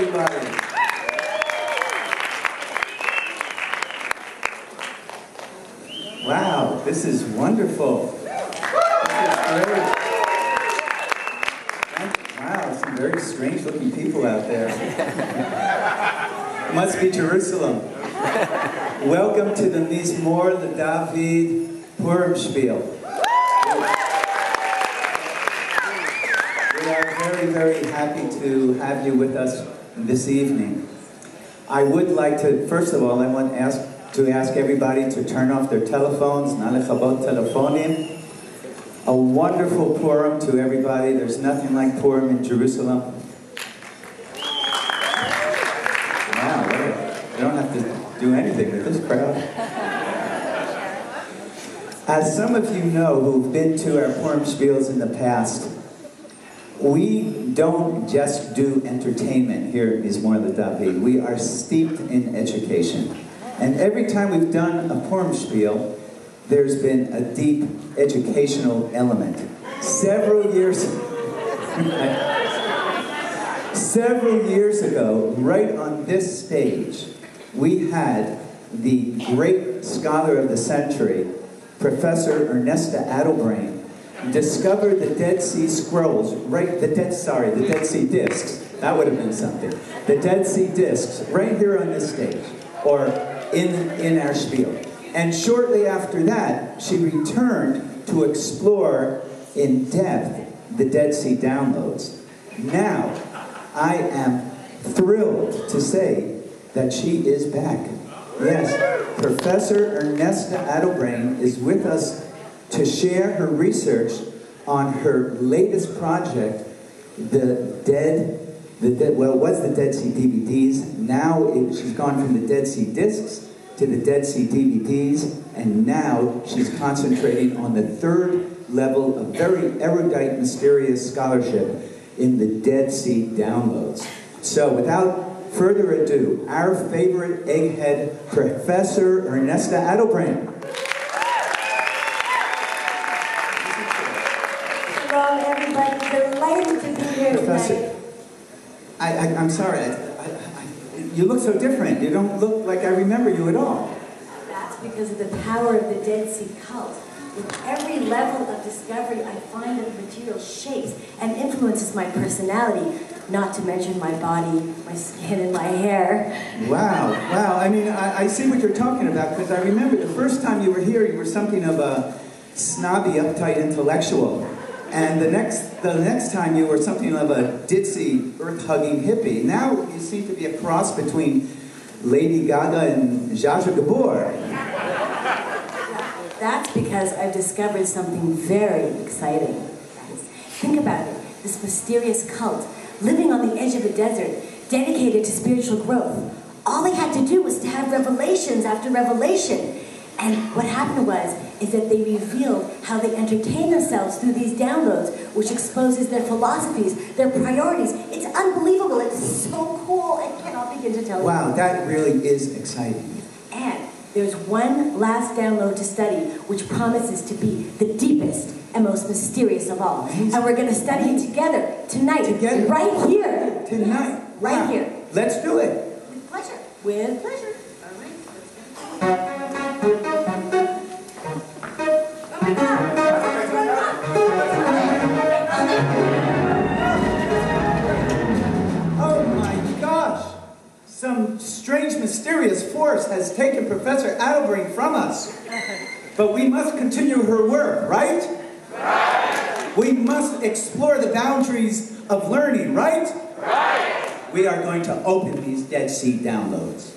everybody. Wow, this is wonderful. This is great. Wow, some very strange-looking people out there. Must be Jerusalem. Welcome to the Mizmor, the David Purim Shpiel. We are very, very happy to have you with us this evening. I would like to, first of all, I want to ask everybody to turn off their telephones, nalechabot telefonim. A wonderful Purim to everybody. There's nothing like Purim in Jerusalem. Wow, we don't have to do anything with this crowd. As some of you know who've been to our Purim Shpiels in the past, we don't just do entertainment here at Mizmor David. We are steeped in education. And every time we've done a Purim Shpiel, there's been a deep educational element. Several years ago, right on this stage, we had the great scholar of the century, Professor Ernesta Adelbrain, discover the Dead Sea Scrolls, the Dead Sea Discs. That would have been something. The Dead Sea Discs, right here on this stage, or in our Shpiel. And shortly after that, she returned to explore in depth the Dead Sea downloads. Now, I am thrilled to say that she is back. Yes, Professor Ernesta Adelbrain is with us to share her research on her latest project, well, it was the Dead Sea DVDs. Now she's gone from the Dead Sea discs to the Dead Sea DVDs, and now she's concentrating on the third level of very erudite, mysterious scholarship in the Dead Sea downloads. So without further ado, our favorite egghead, Professor Ernesta Adelbrain. Hello, everybody. Delighted to be here Professor, I'm sorry. You look so different. You don't look like I remember you at all. That's because of the power of the Dead Sea cult. With every level of discovery, I find that the material shapes and influences my personality, not to mention my body, my skin, and my hair. Wow, wow. I mean, I see what you're talking about, because I remember the first time you were here, you were something of a snobby, uptight intellectual. And the next time you were something of a ditzy, earth-hugging hippie. Now you seem to be a cross between Lady Gaga and Zsa Zsa Gabor. That's because I've discovered something very exciting. Think about it. This mysterious cult, living on the edge of a desert, dedicated to spiritual growth. All they had to do was to have revelations after revelation. And what happened is that they revealed how they entertain themselves through these downloads, which exposes their philosophies, their priorities. It's unbelievable. It's so cool. I cannot begin to tell you. Wow, that really is exciting. And there's one last download to study, which promises to be the deepest and most mysterious of all. And we're going to study it together, tonight, right here. Tonight? Right wow. here. Let's do it. With pleasure. With pleasure. All right, let's go. Oh my gosh! Some strange, mysterious force has taken Professor Adelbrain from us. But we must continue her work, right? Right! We must explore the boundaries of learning, right? Right! We are going to open these Dead Sea downloads.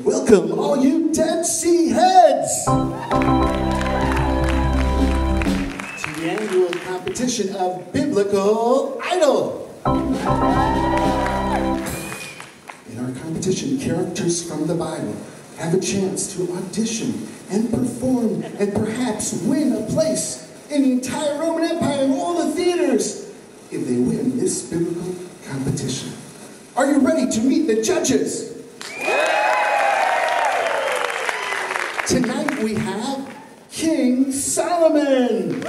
Welcome, all you Dead Sea heads, to the annual competition of Biblical Idol. In our competition, characters from the Bible have a chance to audition and perform and perhaps win a place in the entire Roman Empire and all the theaters if they win this biblical competition. Are you ready to meet the judges? Tonight we have King Solomon.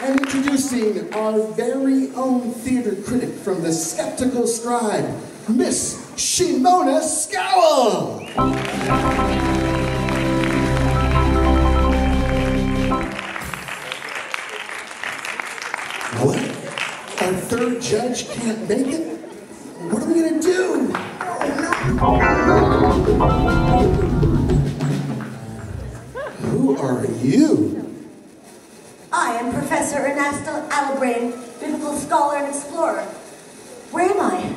And introducing our very own theater critic from the Skeptical Scribe, Miss Shimona Scowell. What? Our third judge can't make it? What are we gonna do? Who are you? I am Professor Ernesto Albrain, biblical scholar and explorer. Where am I?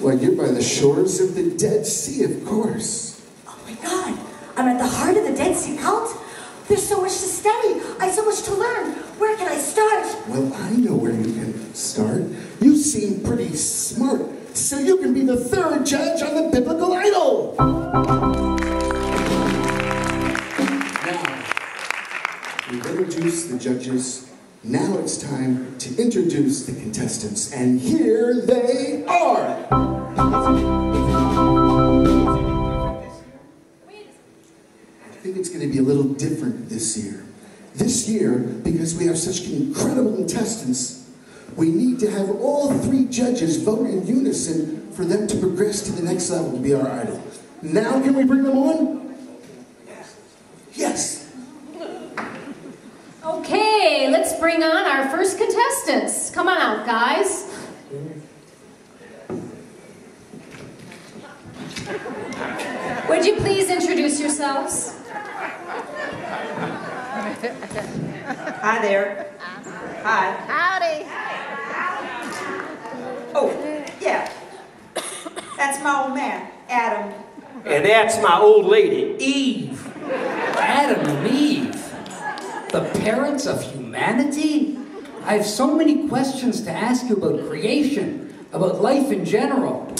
Well, you're by the shores of the Dead Sea, of course. Oh my God, I'm at the heart of the Dead Sea cult? There's so much to study. I have so much to learn. Where can I start? Well, I know where you can start. You seem pretty smart, so you can be the third judge on the biblical idol. Now, we've introduced the judges. Now it's time to introduce the contestants, and here they are. I think it's going to be a little different this year. This year, because we have such incredible contestants, we need to have all three judges vote in unison for them to progress to the next level to be our idol. Now can we bring them on? Yes. Okay, let's bring on our first contestants. Come on out, guys. Would you please introduce yourselves? Hi there. Hi. Howdy. Oh, yeah. That's my old man, Adam. And that's my old lady, Eve. Adam and Eve, the parents of humanity? I have so many questions to ask you about creation, about life in general.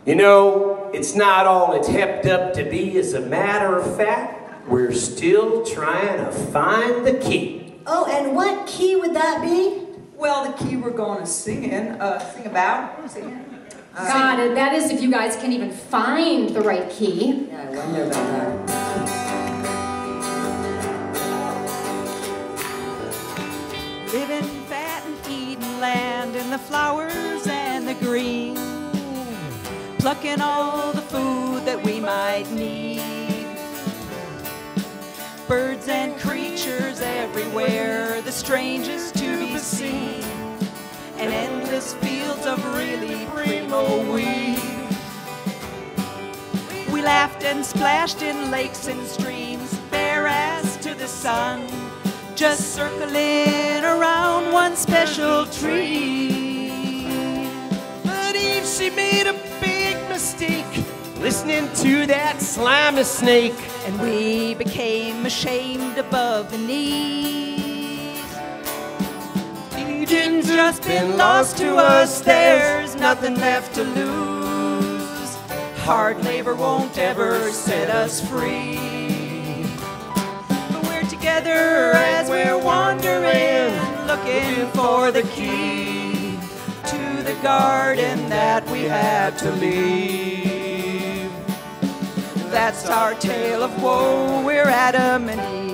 You know, it's not all it's hepped up to be. As a matter of fact, we're still trying to find the key. Oh, and what key would that be? Well, the key we're going to sing about. God, and that is if you guys can even find the right key. Yeah, I wonder about that. Living fat and eating land in the flowers and the green, plucking all the food that we might need. Birds and creatures everywhere, the strangest to be seen, and endless fields of really primo weed. We laughed and splashed in lakes and streams, bare ass to the sun, just circling around one special tree. But Eve, she made a big mistake, listening to that slimy snake. And we became ashamed above the knees. Eden's just been lost to us, there's nothing left to lose. Hard labor won't ever set us free. But we're together as we're wandering, looking for the key to the garden that we had to leave. That's our tale of woe, we're Adam and Eve.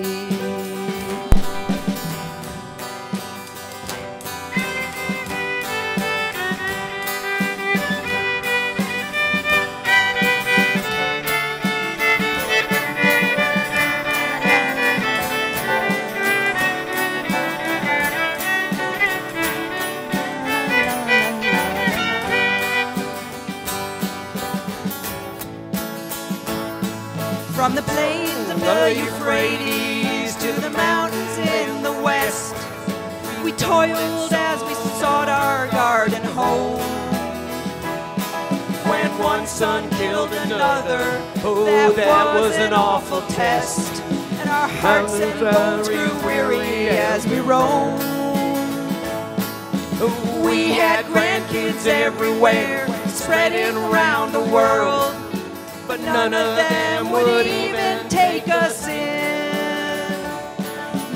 From the plains of the Euphrates to the mountains in the west, we toiled as we sought our garden home. When one son killed another, oh, that was an awful test. And our hearts and bones grew weary as we roamed. We had grandkids everywhere, spreading around the world, but none of them would even take us in.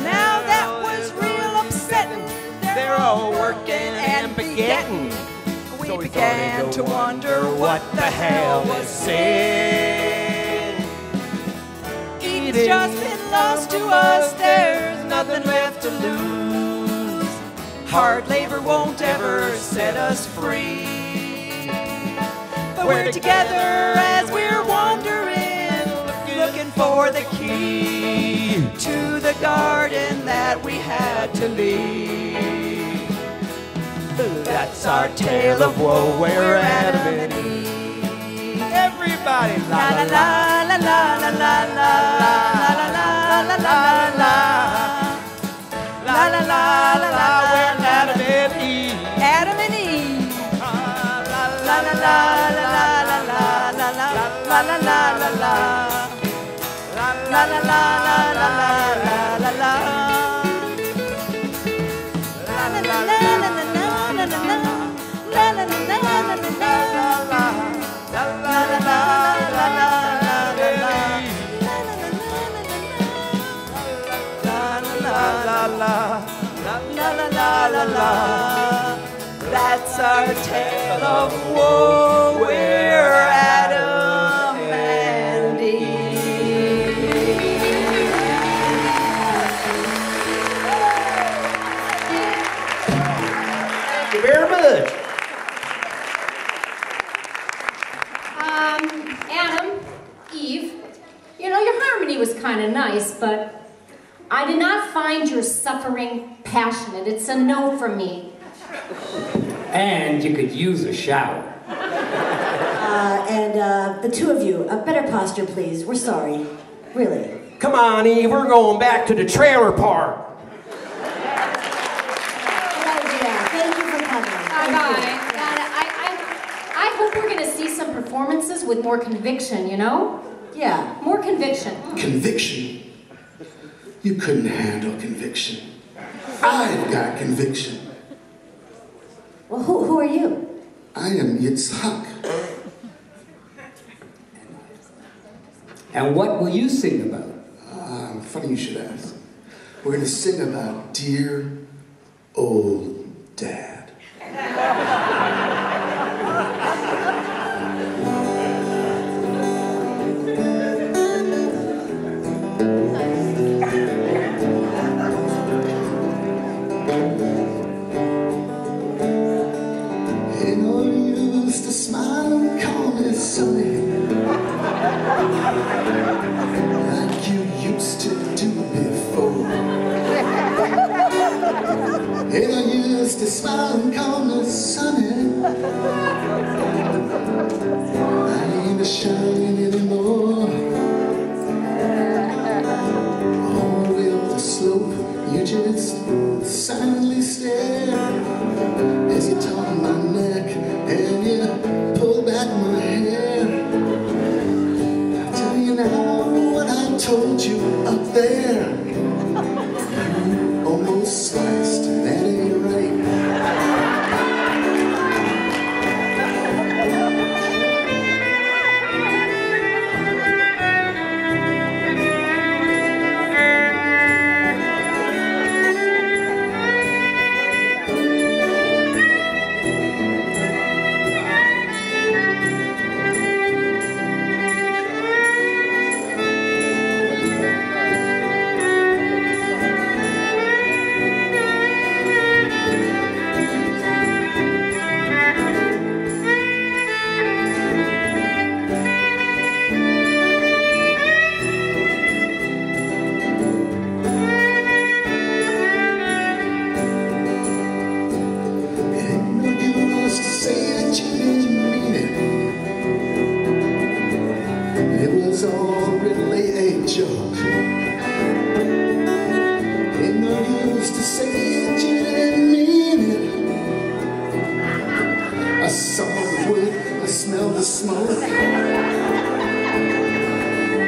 Now that was real upsetting. They're all working and begetting. We began to wonder what the hell was sin. Eden's just been lost to us. There's nothing left to lose. Hard labor won't ever set us free. But we're together as we're wandering, looking for the key to the garden that we had to leave. That's our tale of woe, we're Adam and Eve. Everybody, la la la la la la la la la la la la la la la la, we're Adam and Eve. Adam and Eve. La la la la la la la la la la la la la la la la la. That's our tale of woe. We're Adam and Eve. Thank you very much. Adam, Eve, you know, your harmony was kind of nice, but I did not find your suffering passionate. It's a no from me. And you could use a shower. The two of you, a better posture, please. We're sorry. Really. Come on, Eve, we're going back to the trailer park. Thank you for coming. Bye-bye. I hope we're going to see some performances with more conviction, you know? Yeah, more conviction. Conviction? You couldn't handle conviction. I've got conviction. Well, who are you? I am Yitzhak. And what will you sing about? Funny you should ask. We're going to sing about dear old Dad. Smile and call me Sonny, like you used to do before. And I used to smile and call me Sonny. I ain't a-shining anymore. All the way up the slope, you just silently stare as you talk my neck and you pull back my hair. I'll tell you now what I told you up there. You almost sliced, that ain't right.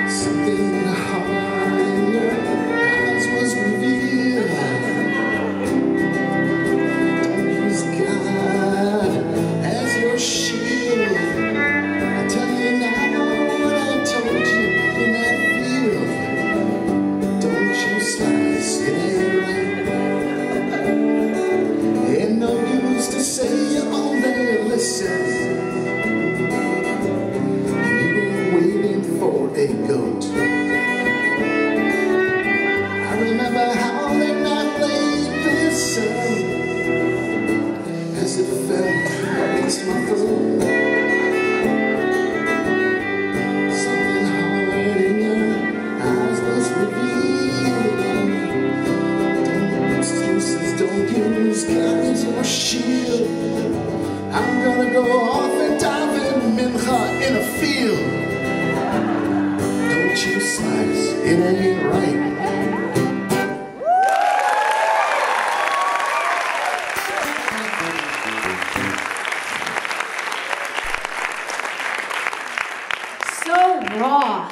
Something hard in your remember how then I played this song as it fell against my throat. Something hard in your eyes was revealing. Don't make excuses, don't use God as your shield. I'm gonna go off and dive in mincha in a field. Don't you slice, it ain't right. Raw.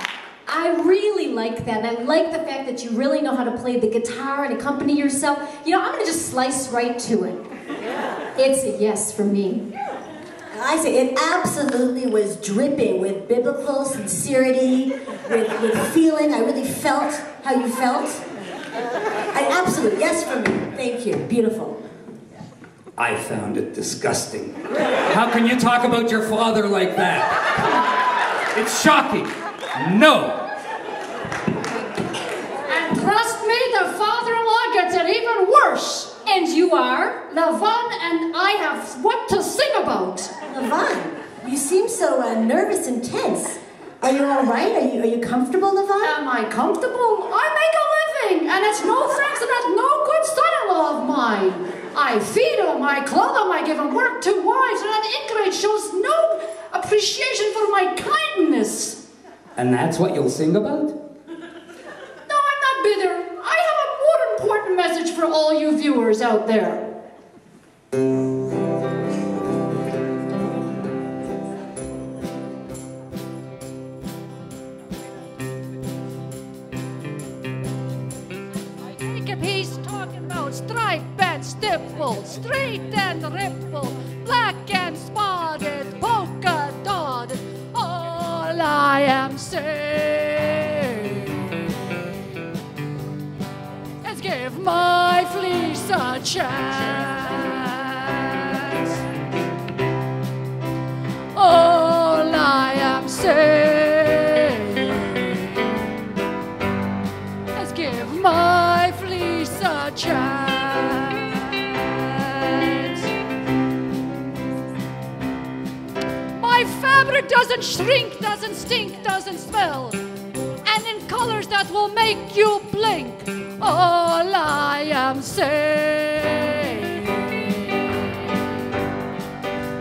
I really like that, and I like the fact that you really know how to play the guitar and accompany yourself. You know, I'm going to just slice right to it. It's a yes for me. I say it absolutely was dripping with biblical sincerity, with feeling. I really felt how you felt. An absolute yes for me. Thank you. Beautiful. I found it disgusting. How can you talk about your father like that? It's shocking. No. And trust me, the father-in-law gets it even worse. And you are? Lavan and I have what to sing about. Lavan, you seem so nervous and tense. Are you all right? Are you comfortable, Lavan? Am I comfortable? I make a living, and it's no thanks to that no good son-in-law of mine. I feed him, I clothe him, I give him work, 2 wives, and that ingrate shows no appreciation for my kindness. And that's what you'll sing about? No, I'm not bitter. I have a more important message for all you viewers out there. I take a piece talking about stripe and stipple, straight and ripple, black and spotted, polka dotted. All I am saying is give my fleece a chance. All I am saying is give my fleece a chance. My fabric doesn't shrink, doesn't stink, doesn't smell, and in colors that will make you blink. All I am saying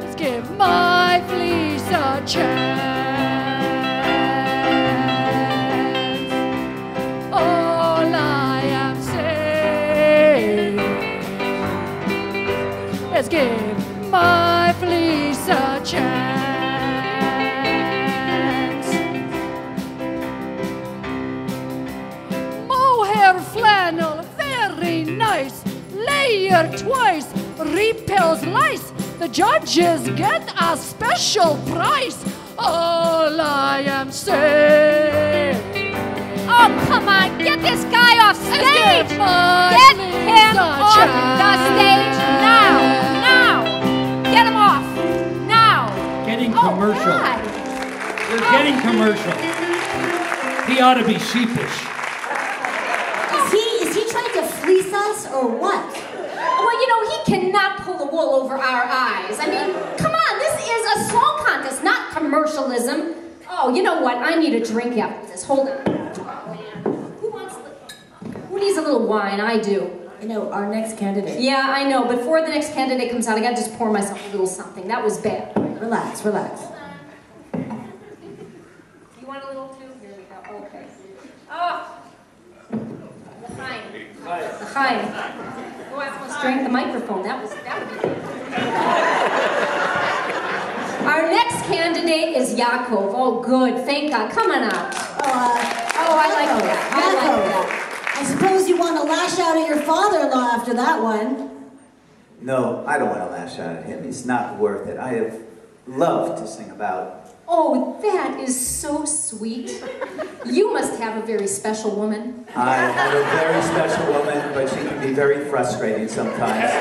is give my fleece a chance. All I am saying is give my fleece a chance. Flannel, very nice, layer twice, repels lice. The judges get a special price. All I am saying. Oh, come on, get this guy off stage! Get him off the stage now! Now! Get him off! Now! Getting commercial. God. We're getting commercial. He ought to be sheepish. Is he trying to fleece us or what? Well, you know, he cannot pull the wool over our eyes. I mean, come on, this is a song contest, not commercialism. Oh, you know what? I need a drink after this. Hold on. Oh, man. Who needs a little wine? I do. You know, our next candidate. Yeah, I know. Before the next candidate comes out, I gotta just pour myself a little something. That was bad. Relax, relax. You want a little too? Here we go. Okay. Oh. L'chaim. Oh, I almost drank the microphone. That would be good. Our next candidate is Yaakov. Oh, good. Thank God. Come on out. I like that. I like that. I suppose you want to lash out at your father-in-law after that one. No, I don't want to lash out at him. He's not worth it. I have loved to sing about. Oh, that is so sweet. You must have a very special woman. I have a very special woman, but she can be very frustrating sometimes.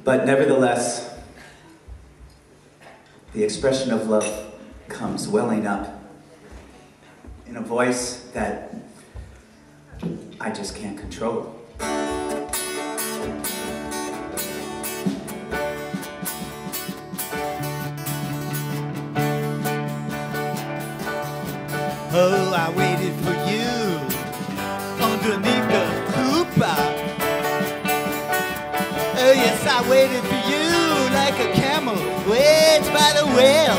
But nevertheless, the expression of love comes welling up in a voice that I just can't control. Oh, I waited for you underneath the hoopah. Oh, yes, I waited for you like a camel waits by the well.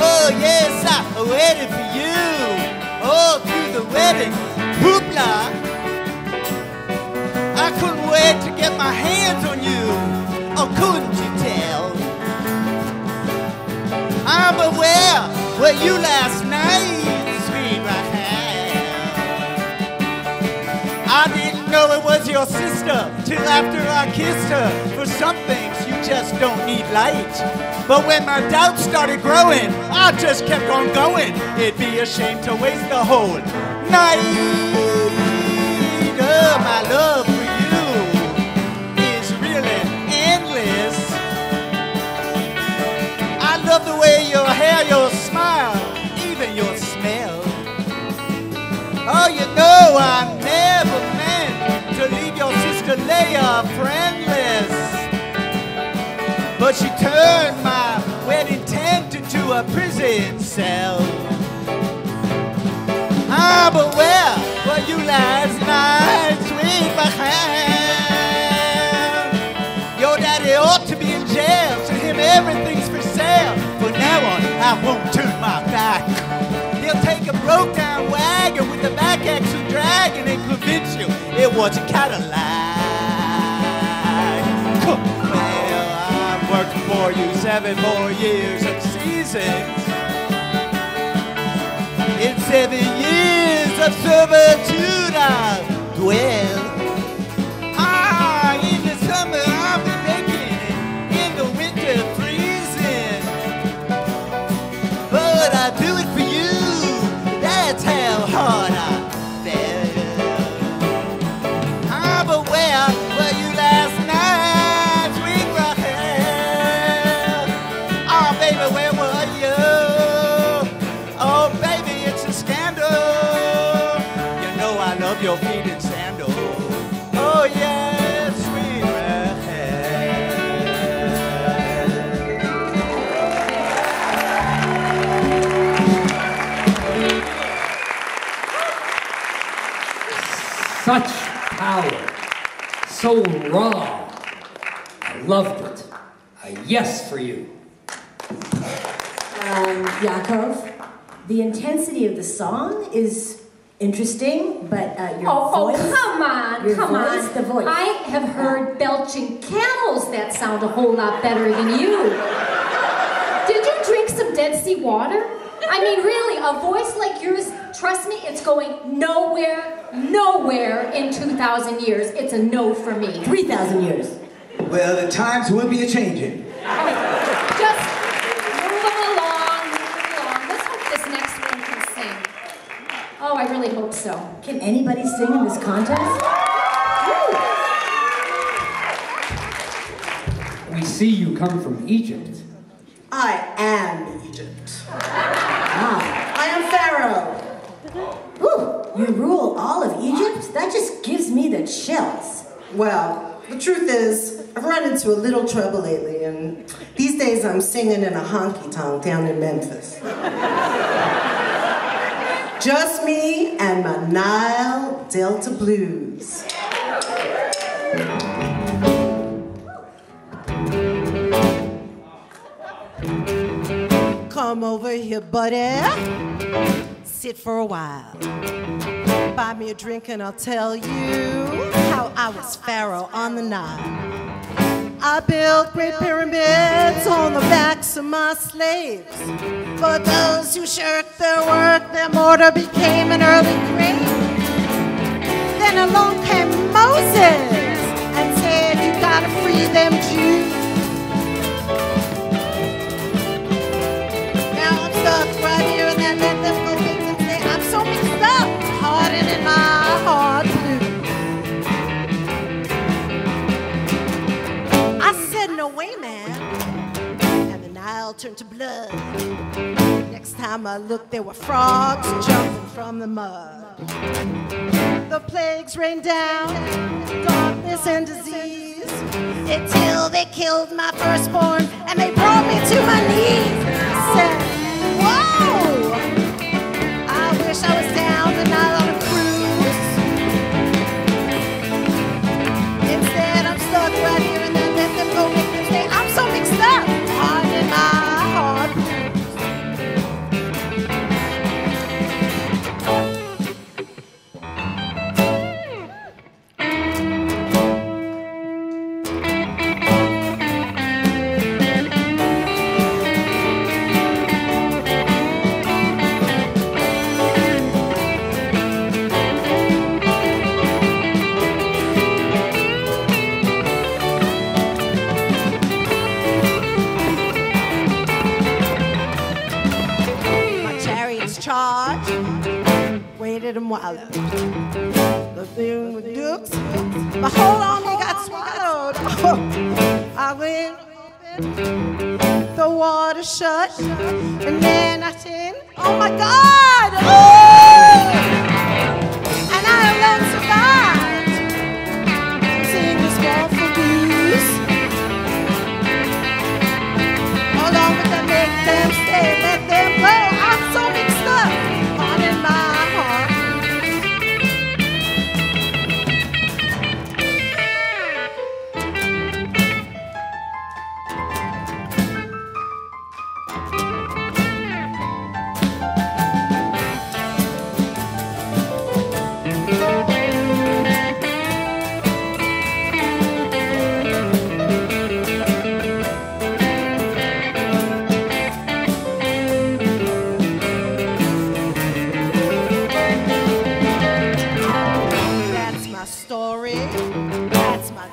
Oh, yes, I waited for you all through the wedding hoopla. I couldn't wait to get my hands on you. Oh, couldn't you tell? I'm aware were you last night, sweet Rahel. I didn't know it was your sister till after I kissed her. For some things you just don't need light. But when my doubts started growing, I just kept on going. It'd be a shame to waste the whole night. Oh, my love for you is really endless. I love the way your hair, your smile, even your smell. Oh, you know I never meant to leave your sister Leia friendless. But she turned my wedding tent into a prison cell. I'm aware for you last night, sweet Baham. Your daddy ought to be in jail. To him everything's for sale. From now on, I won't turn my back. He'll take a broke down wagon with the back axle dragging and convince you it was a Cadillac. Well, I've worked for you 7 more years of seasons. In 7 years of servitude I've dwelled. In the summer I've been making it, in the winter freezing. But I do it for you, that's how hard I felt. I'm aware were you last night, sweet Rahel. Oh baby, where were you? Oh baby, it's a scandal. You know I love your feet in sandals. Oh yes, sweet Such power, so raw. I loved it. A yes for you. Yaakov, the intensity of the song is interesting, but your voice... Oh, come on, your come voice, on. the voice. I have heard belching camels that sound a whole lot better than you. Did you drink some Dead Sea water? I mean, really, a voice like yours, trust me, it's going nowhere, nowhere in 2,000 years. It's a no for me. 3,000 years. Well, the times will be a-changing. Just move along. Let's hope this next one can sing. Oh, I really hope so. Can anybody sing in this contest? We see you come from Egypt. I am Egypt. I am Pharaoh. Ooh, you rule all of Egypt? That just gives me the chills. Well, the truth is, I've run into a little trouble lately, and these days I'm singing in a honky-tonk down in Memphis. Just me and my Nile Delta blues. Come over here, buddy. Sit for a while. Buy me a drink and I'll tell you how I was Pharaoh on the Nile. I built great pyramids on the backs of my slaves. For those who shirked their work, their mortar became an early grave. Then along came Moses and said, you gotta free them Jews. Now I'm stuck right here and then let them go make them say, I'm so mixed up, hardened in my heart blue. away, man. And the Nile turned to blood. Next time I looked, there were frogs jumping from the mud. The plagues rained down, darkness and disease, until they killed my firstborn and they brought me to my knees. I said, whoa! I wish I was down the Nile on a cruise. Instead, I'm stuck right here and then let them go make them stay. I'm so mixed up, heart in my heart. Waited and wallowed. The thing with dukes, my whole army got swallowed. Oh, I went open, the water shut, and then I said, oh my God! Oh! And I alone survived. I'm seeing this wall for booze. Hold on, but then make them stay, let them go. I'm so mixed up. In my heart.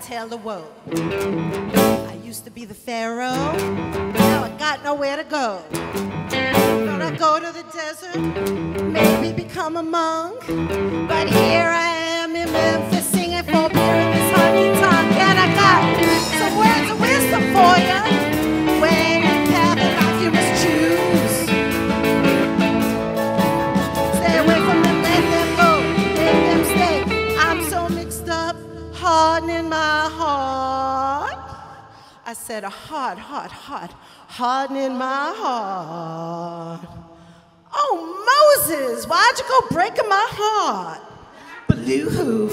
Tell the woe. I used to be the pharaoh, now I got nowhere to go. Thought I'd go to the desert, maybe become a monk, but here I am in Memphis singing for beer in this honky tonk, and I got some words of wisdom for you. When you have the life you must choose, stay away from them, let them go, make them stay. I'm so mixed up, hardening my heart. I said a heart, hardening my heart. Oh, Moses, why'd you go breaking my heart? Boo-hoo.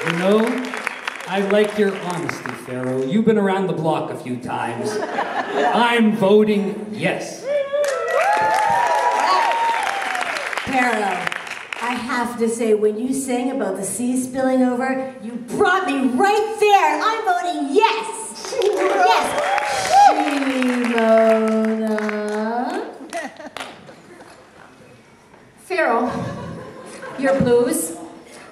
You know, I like your honesty, Pharaoh. You've been around the block a few times. I'm voting yes. Pharaoh, I have to say, when you sang about the sea spilling over, you brought me right there. I'm voting yes. Yes. Shimona. Pharaoh, your blues,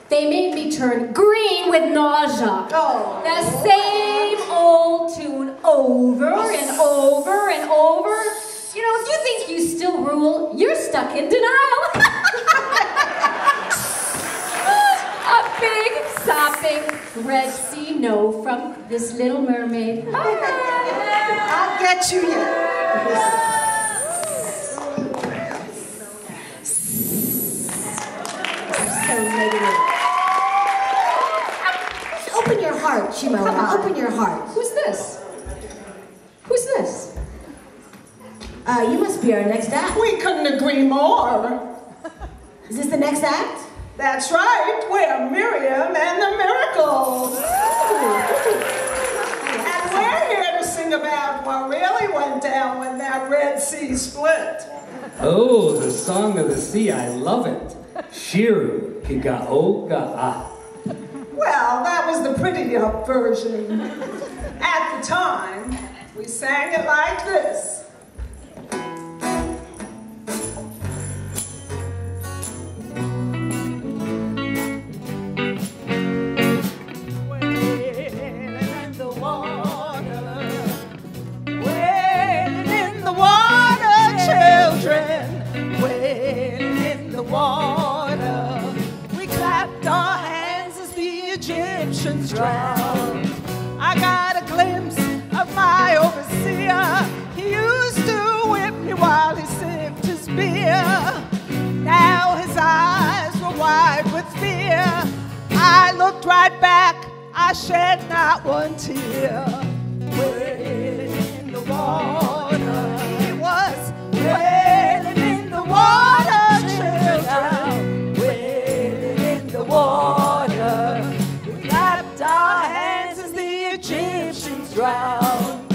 they made me turn green with nausea. Oh. The same old tune over and over and over. You know, if you think you still rule, you're stuck in denial. A big, sopping Red Sea no from this Little Mermaid. I'll get you yet. So negative. Open your heart, Shimona. Open your heart. Who's this? Who's this? You must be our next act. We couldn't agree more. Is this the next act? That's right. We're Miriam and the Miracles. And we're here to sing about what really went down when that Red Sea split. Oh, the Song of the Sea, I love it. Shiru, Kikaoga'a. Well, that was the pretty up version. At the time, we sang it like this. Egyptians drowned. I got a glimpse of my overseer. He used to whip me while he sipped his beer. Now his eyes were wide with fear. I looked right back, I shed not one tear. Wailing in the water, he was wailing in the water, children. Wailing in the water, we clapped our hands as the Egyptians drowned.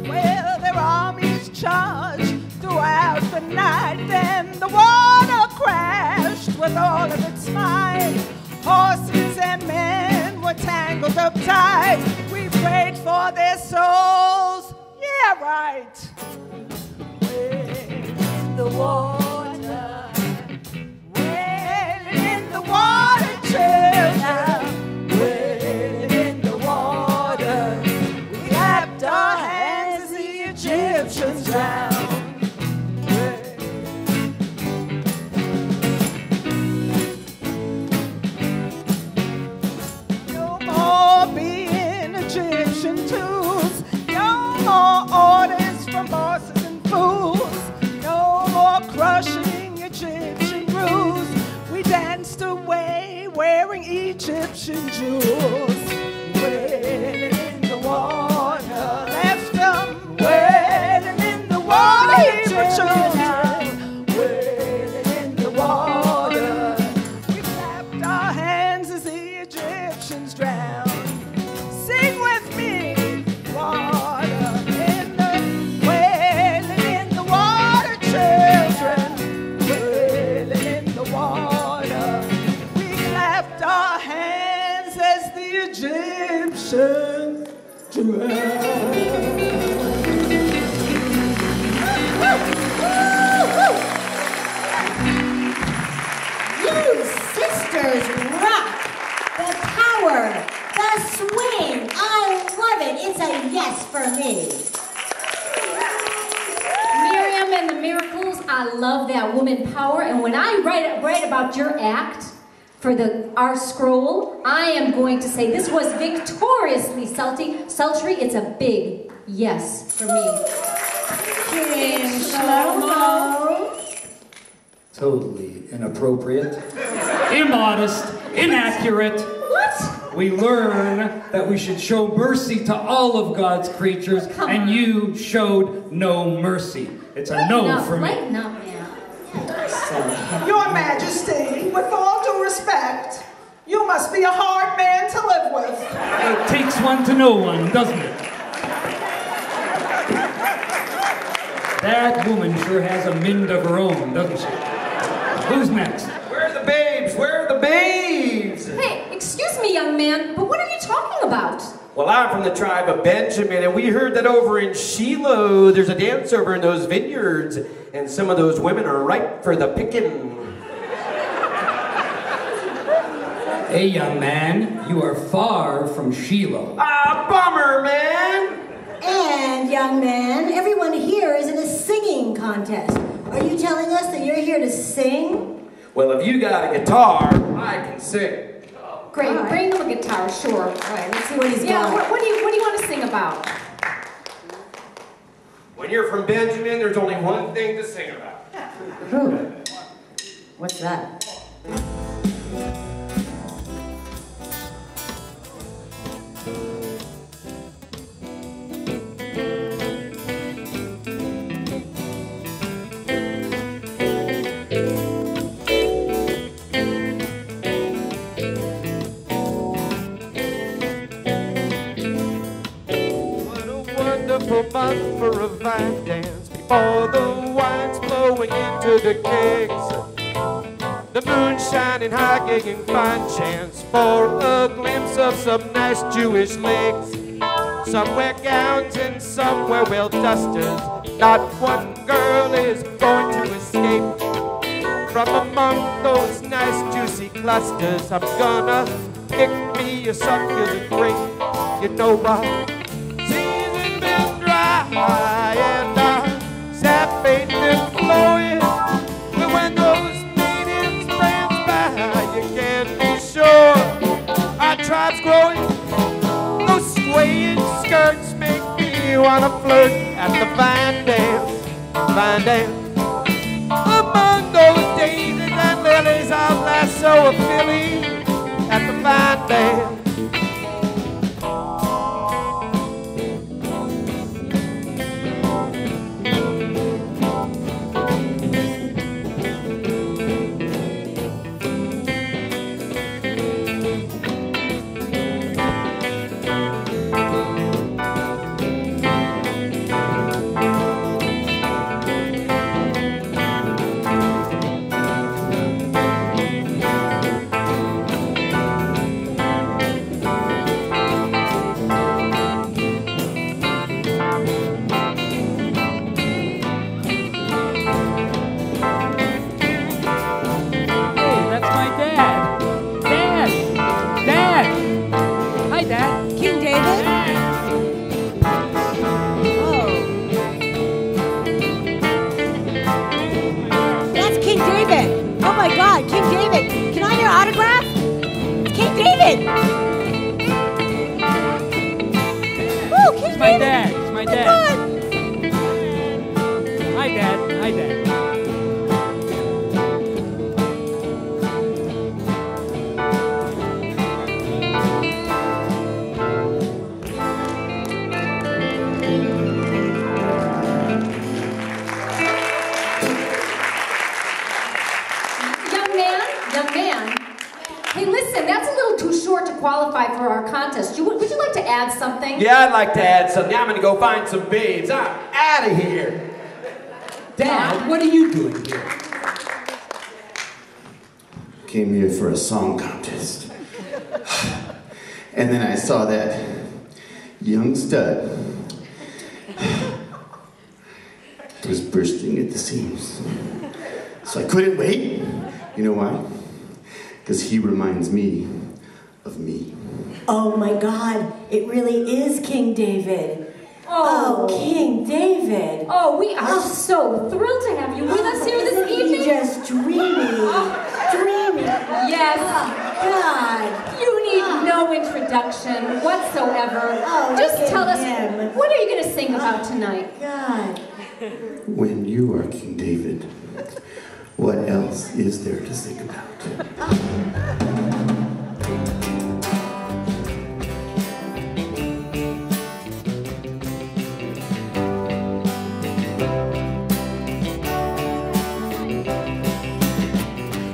Well, their armies charged throughout the night, then the water crashed with all of its might. Horses and men were tangled up tight. We prayed for their souls, yeah, right. Wailing in the water, wailing in the water, children. Wailing in the water, we clapped our hands as the Egyptians drowned. Orders from bosses and fools, no more crushing Egyptian rules. We danced away wearing Egyptian jewels. Wailing in the water, left them wailing in the water, children. Wailing in the water, we clapped our hands as the Egyptians drowned. Sing with me, water. Egyptians You sisters rock! The power, the swing, I love it. It's a yes for me. Miriam and the Miracles, I love that woman power. And when I write about your act for our scroll, I am going to say this was victoriously sultry. It's a big yes for me. King Shlomo. Totally inappropriate, immodest, inaccurate. What? We learn that we should show mercy to all of God's creatures, and you showed no mercy. It's a no for me. Lighten up, man. Your Majesty, with all due respect, you must be a hard man to live with. It takes one to know one, doesn't it? That woman sure has a mind of her own, doesn't she? Who's next? Where are the babes? Where are the babes? Hey, excuse me, young man, but what are you talking about? Well, I'm from the tribe of Benjamin, and we heard that over in Shiloh, there's a dance over in those vineyards, and some of those women are ripe for the picking. Hey, young man, you are far from Shiloh. Ah, bummer, man! And, young man, everyone here is in a singing contest. Are you telling us that you're here to sing? Well, if you got a guitar, I can sing. Great, bring him a guitar, sure. All right, let's see what he's got. What do you want to sing about? When you're from Benjamin, there's only one thing to sing about. What's that? Month for a vine dance before the wine's flowing into the kegs. The moon shining high, giving fine chance for a glimpse of some nice Jewish legs. Some wear gowns and some wear well dusters. Not one girl is going to escape from among those nice juicy clusters. I'm gonna pick me a succulent grape. You know what? And our sap ain't been flowing flirt at the fine dance, fine dance. Among those daisies and lilies, I'll lasso a filly at the fine dance. Yeah, I'd like to add something. I'm gonna go find some babes. I'm out of here. Dad, what are you doing here? Came here for a song contest. And then I saw that young stud was bursting at the seams. So I couldn't wait. You know why? Because he reminds me of me. Oh my God, it really is King David. Oh, King David. Oh, we are so thrilled to have you with us here this evening. Just dreamy. Dreamy. Yes. Oh, God. You need no introduction whatsoever. Oh, just tell us, him. What are you going to sing about tonight? God. When you are King David, what else is there to sing about?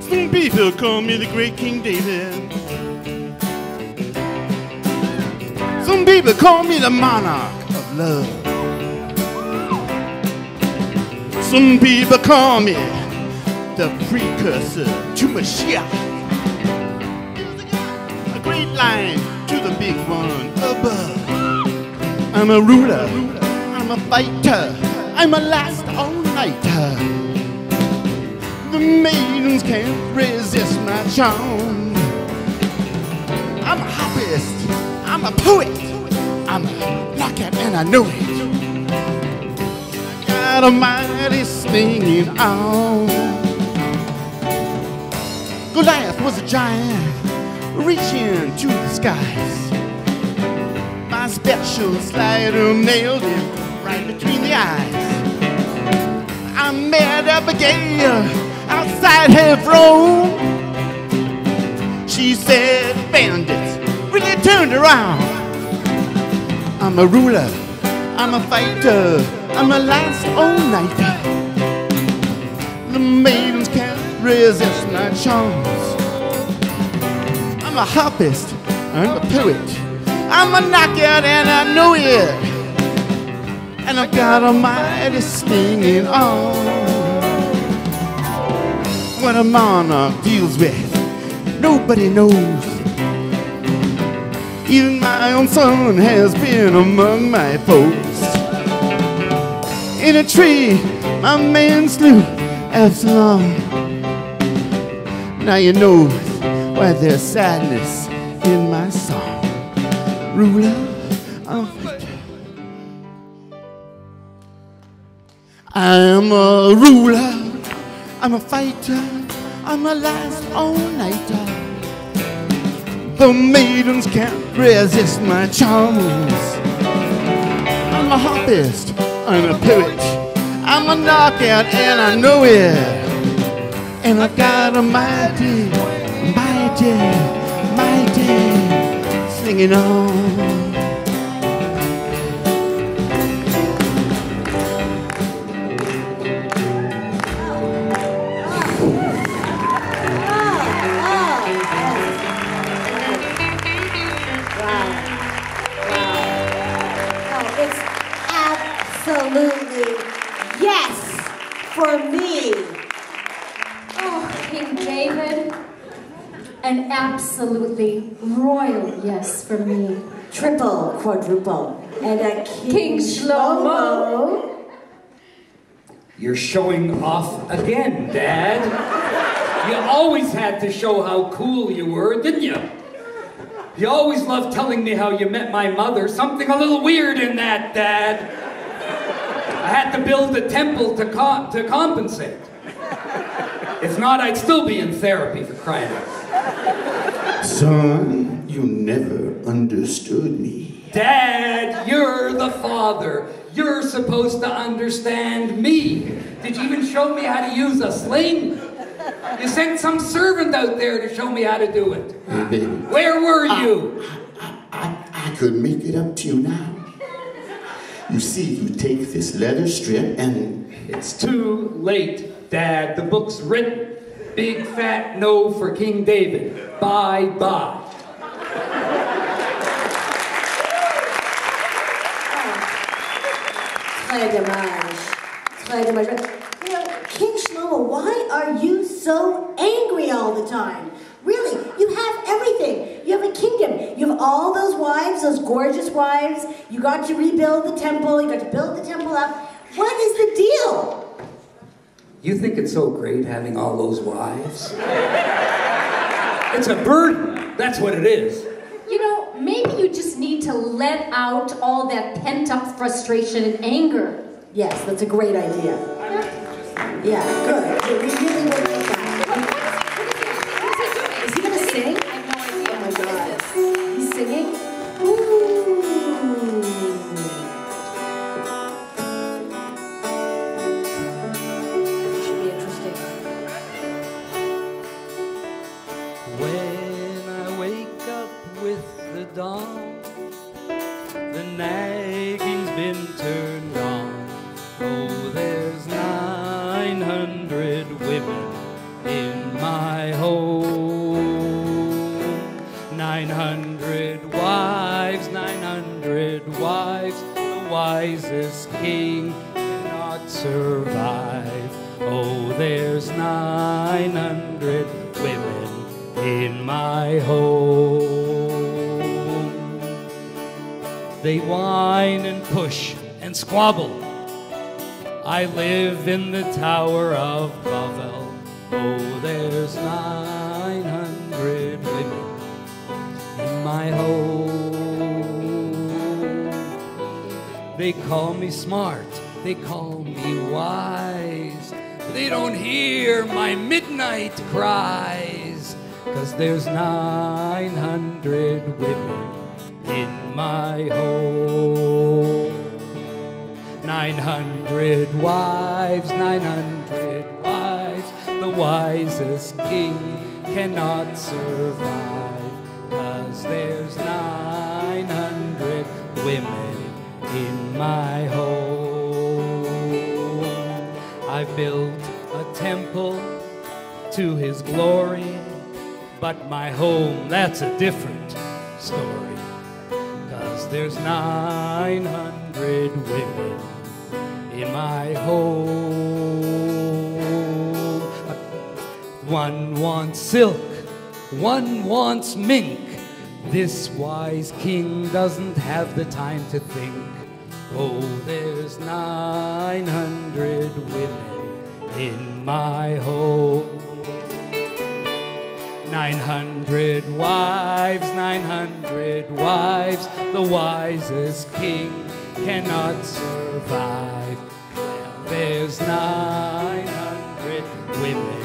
Some people call me the great King David. Some people call me the monarch of love. Some people call me the precursor to Mashiach. A great line to the big one above. I'm a ruler, I'm a fighter, I'm a last all-nighter. The maidens can't resist my charm. I'm a harpist, I'm a poet, I'm a knockout and I know it. I got a mighty stinging arm. Goliath was a giant reaching to the skies. My special slider nailed him right between the eyes. I met Abigail outside Hebron. She said bandits really turned around. I'm a ruler, I'm a fighter, I'm a last all-nighter. The maidens can't resist my charms. I'm a harpist, I'm a poet, I'm a knockout and I know it. And I got a mighty stinging arm. What a monarch deals with, nobody knows. Even my own son has been among my foes. In a tree, my man slew Absalom. Now you know why there's sadness in my song. Ruler of fighter. I'm a ruler, I'm a fighter, I'm a last all-nighter. The maidens can't resist my charms. I'm a a harpist and a poet. I'm a knockout and I know it. And I got a mighty, mighty, mighty singing on. Absolutely, yes, for me. Oh, King David, an absolutely royal yes for me. Triple, quadruple, and a King Shlomo. You're showing off again, Dad. You always had to show how cool you were, didn't you? You always loved telling me how you met my mother. Something a little weird in that, Dad. I had to build a temple to compensate. If not, I'd still be in therapy, for crying out. Son, you never understood me. Dad, you're the father. You're supposed to understand me. Did you even show me how to use a sling? You sent some servant out there to show me how to do it. Hey, baby. Where were you? I could make it up to you now. You see, you take this leather strip and... It's too late, Dad. The book's written. Big fat no for King David. Bye-bye. Très dommage. You know, King Shlomo, why are you so angry all the time? Really, you have everything. You have a kingdom. You have all those wives, those gorgeous wives. You got to rebuild the temple. You got to build the temple up. What is the deal? You think it's so great having all those wives? It's a burden. That's what it is. You know, maybe you just need to let out all that pent-up frustration and anger. Yes, that's a great idea. Yeah, good. We really will make that. Is he gonna sing? I have no idea. Oh my God. He's singing? Ooh. Should be interesting. When I wake up with the dawn, the nagging's been turned on. Oh, there's 900 women in my home. 900 wives, 900 wives. The wisest king cannot survive. Oh, there's 900 women in my home. They whine and push and squabble. I live in the Tower of Babel. Oh, there's 900 women in my home. They call me smart, they call me wise. They don't hear my midnight cries, 'cause there's 900 women in my home. 900 wives, 900 wives. The wisest king cannot survive, 'cause there's 900 women in my home. I've built a temple to his glory, but my home, that's a different story, 'cause there's 900 women in my home. One wants silk, one wants mink. This wise king doesn't have the time to think. Oh, there's 900 women in my home. 900 wives, 900 wives. The wisest king cannot survive. Well, there's 900 women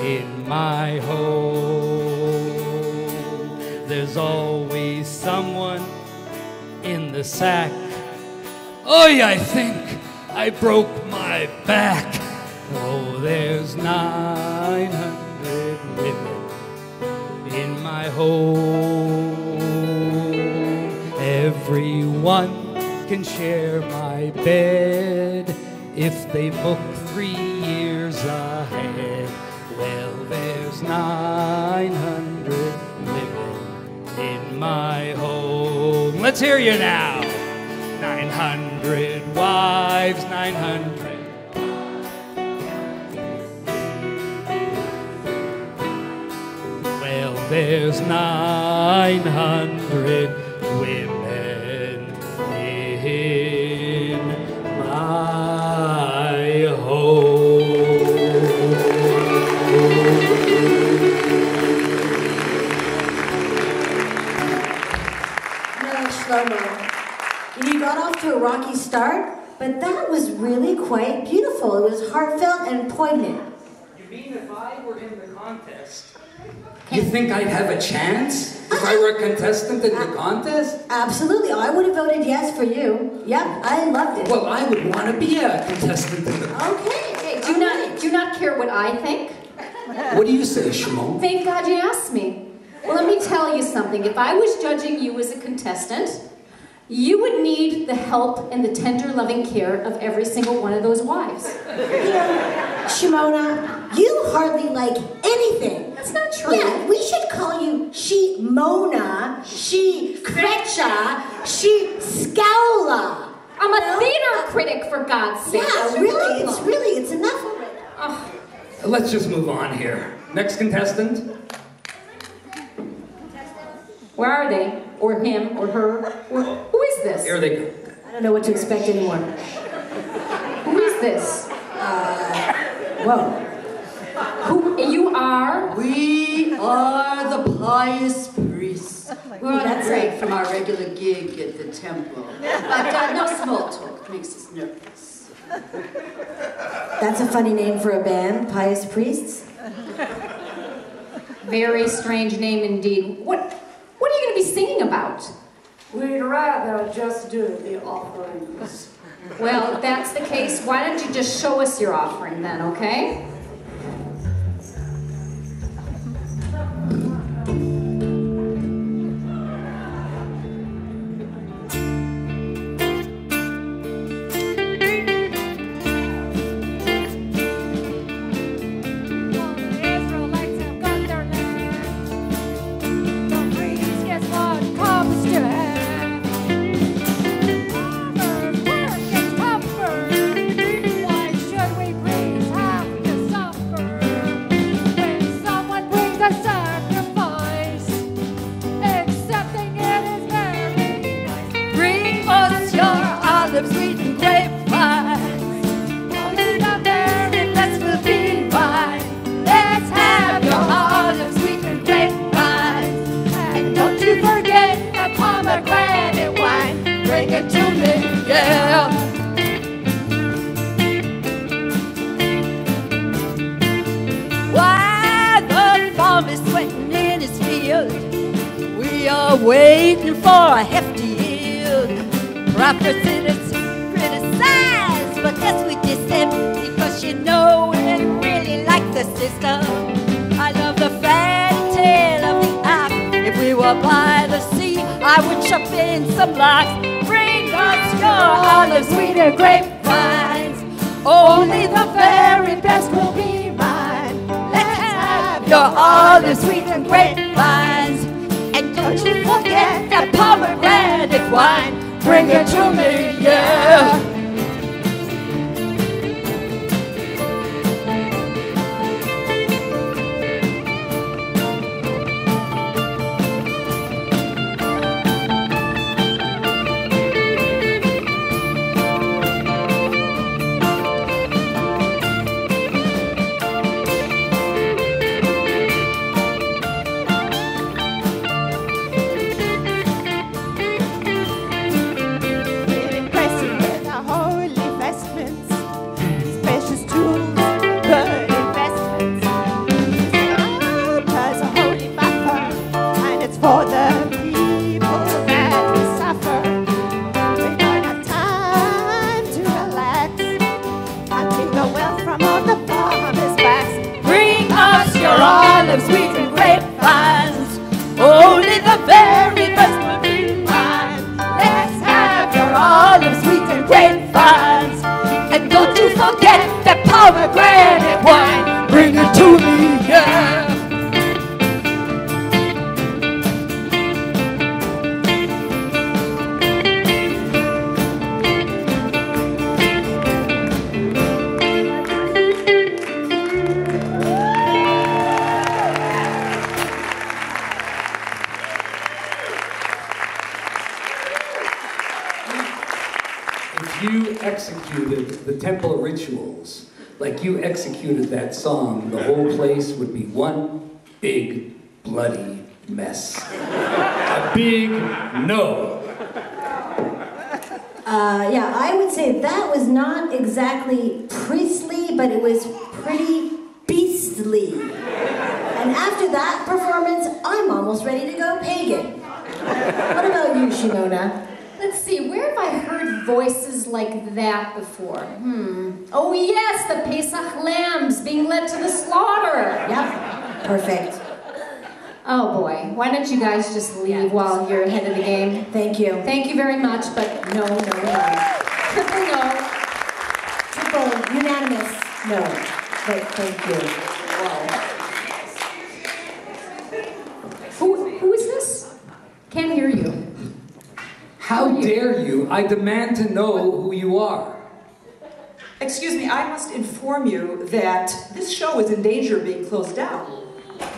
in my home. There's always someone in the sack Oy, I think I broke my back. Oh, there's 900 women in my home. Everyone can share my bed if they book 3 years ahead. Well, there's 900 women in my home. Let's hear you now. 900 wives, 900. Well, there's 900 women in my home. No, Shlomo. You got off to a rocky start, but that was really quite beautiful. It was heartfelt and poignant. You mean if I were in the contest, you think I'd have a chance if I were a contestant in the contest? Absolutely. I would have voted yes for you. Yep, I loved it. Well, I would want to be a contestant in the contest. Okay, do you not care what I think? What do you say, Shimon? Thank God you asked me. Well, let me tell you something. If I was judging you as a contestant, you would need the help and the tender, loving care of every single one of those wives. You know, Shimona, you hardly like anything. That's not true. Yeah, we should call you She Mona, She Kretcha, She Scowla. I'm a theater critic, for God's sake. Yeah, really, it's enough already. Oh. Let's just move on here. Next contestant. Where are they? Or him, or her? Who is this? Here they go. I don't know what to expect anymore. Who is this? Whoa. Who you are? We are the pious priests. We're on a break from our regular gig at the temple. But no small talk makes us nervous. That's a funny name for a band, Pious Priests. Very strange name indeed. What are you going to be singing about? We'd rather just do the offerings. Well, if that's the case, why don't you just show us your offering then, okay? Waiting for a hefty yield. Prophecy that's criticized, but guess we diss him because you know we really like the system. I love the fairy tale of the ark. If we were by the sea, I would jump in some locks. Bring us your olives, sweet and grapevines. Only the very best will be mine. Let's have your olives, sweet and grapevines. Don't you forget that pomegranate wine. Bring it to me, yeah. Get that pomegranate wine, bring it to me, yeah. You executed the temple rituals like you executed that song, the whole place would be one big bloody mess. A big no. Yeah, I would say that was not exactly priestly, but it was pretty beastly. And after that performance, I'm almost ready to go pagan. What about you, Shimona? Let's see, where have I heard voices like that before? Oh yes, the Pesach lambs being led to the slaughter. Yep, perfect. Oh boy, why don't you guys just leave while you're ahead of the game? Thank you. Thank you very much, but no. Triple no. Triple unanimous no. But thank you. Wow. Who is this? Can't hear you. How dare you? I demand to know who you are. Excuse me, I must inform you that this show is in danger of being closed down.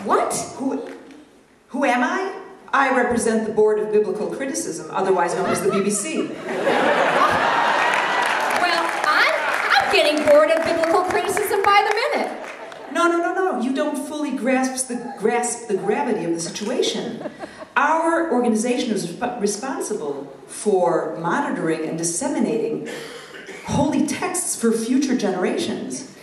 What? Who am I? I represent the Board of Biblical Criticism, otherwise known as the BBC. Well, I'm getting bored of biblical criticism by the minute. No. You don't fully grasp the gravity of the situation. Our organization is responsible for monitoring and disseminating holy texts for future generations.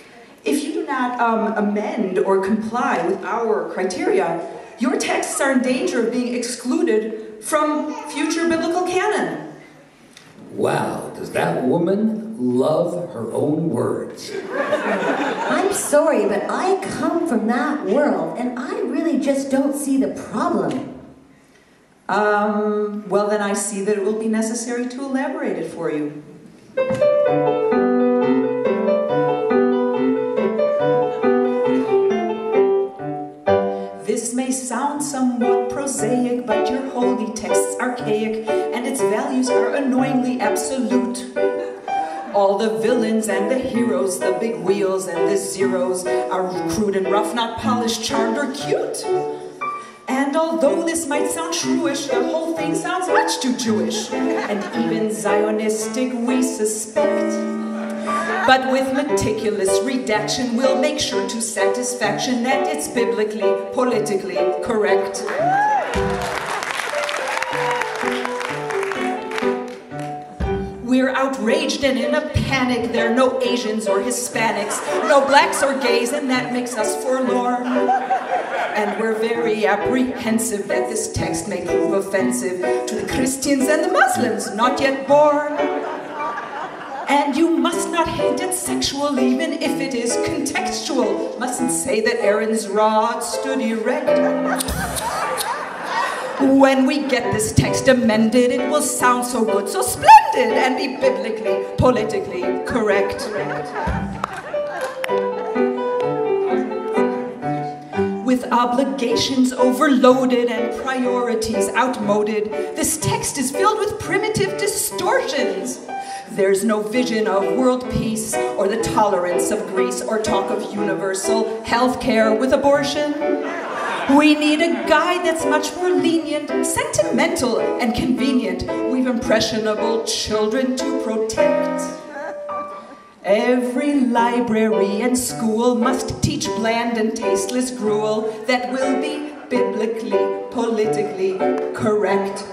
If you do not amend or comply with our criteria, your texts are in danger of being excluded from future biblical canon. Wow, does that woman love her own words? I'm sorry, but I come from that world, and I really just don't see the problem. Well then I see that it will be necessary to elaborate it for you. This may sound somewhat prosaic, but your holy text's archaic, and its values are annoyingly absolute. All the villains and the heroes, the big wheels and the zeros, are crude and rough, not polished, charmed, or cute. And although this might sound shrewish, the whole thing sounds much too Jewish, and even Zionistic, we suspect. But with meticulous redaction, we'll make sure to satisfaction that it's biblically, politically correct. We're outraged and in a panic. There are no Asians or Hispanics, no blacks or gays, and that makes us forlorn. And we're very apprehensive that this text may prove offensive to the Christians and the Muslims not yet born. And you must not hint at sexual, even if it is contextual. Mustn't say that Aaron's rod stood erect. When we get this text amended, it will sound so good, so splendid, and be biblically, politically correct. With obligations overloaded and priorities outmoded, this text is filled with primitive distortions. There's no vision of world peace or the tolerance of Greece or talk of universal health care with abortion. We need a guide that's much more lenient, sentimental, and convenient. We've impressionable children to protect. Every library and school must teach bland and tasteless gruel that will be biblically, politically correct.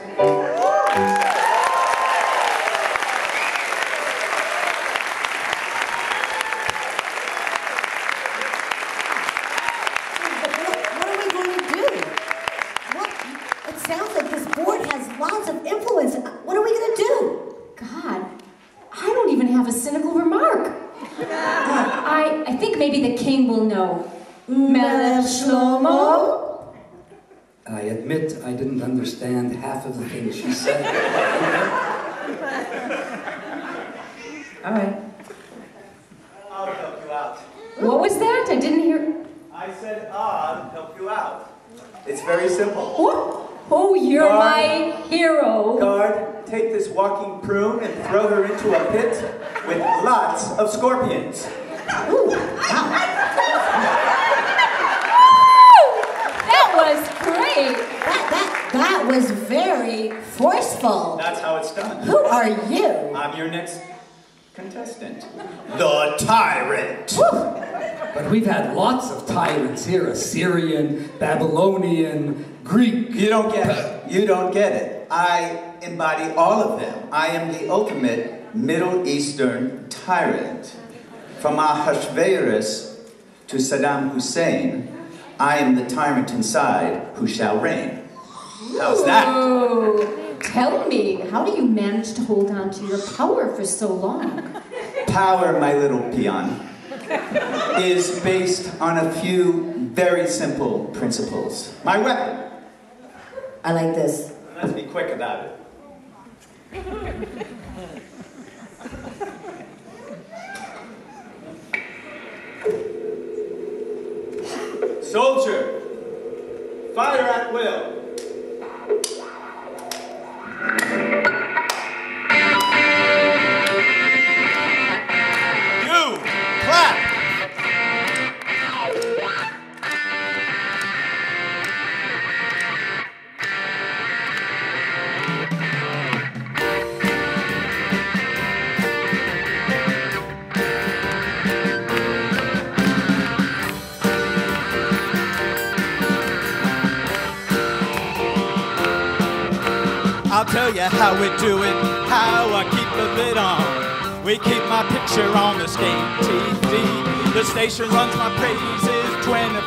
I think maybe the king will know. Melech Shlomo? I admit I didn't understand half of the things she said. All right. What was that? I didn't hear. I said, I'll help you out. It's very simple. What? Oh, you're my hero. Guard, take this walking prune and throw her into a pit with lots of scorpions. Ooh, wow. That was great. That was very forceful. That's how it's done. Who are you? I'm your next contestant. The Tyrant. But we've had lots of tyrants here. Assyrian, Babylonian, Greek. You don't get it. You don't get it. I embody all of them. I am the ultimate Middle Eastern tyrant. From Ahasuerus to Saddam Hussein, I am the tyrant inside who shall reign. How's that? Oh, tell me, how do you manage to hold on to your power for so long? Power, my little peon, is based on a few very simple principles. My weapon. I like this. Let's be quick about it. Soldier, fire at will. You, clap. I'll tell you how we do it, how I keep the lid on. We keep my picture on the state TV. The station runs my praises 24/7.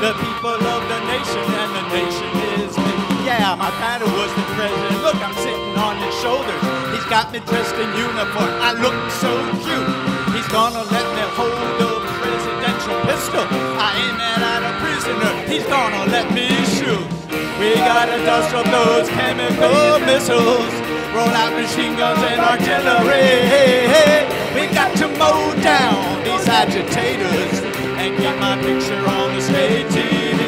The people of the nation and the nation is me. Yeah, my daddy was the president. Look, I'm sitting on his shoulders. He's got me dressed in uniform. I look so cute. He's gonna let me hold the presidential pistol. I aim it at a prisoner. He's gonna let me shoot. We gotta dust up those chemical missiles, roll out machine guns and artillery. We got to mow down these agitators and get my picture on the state TV.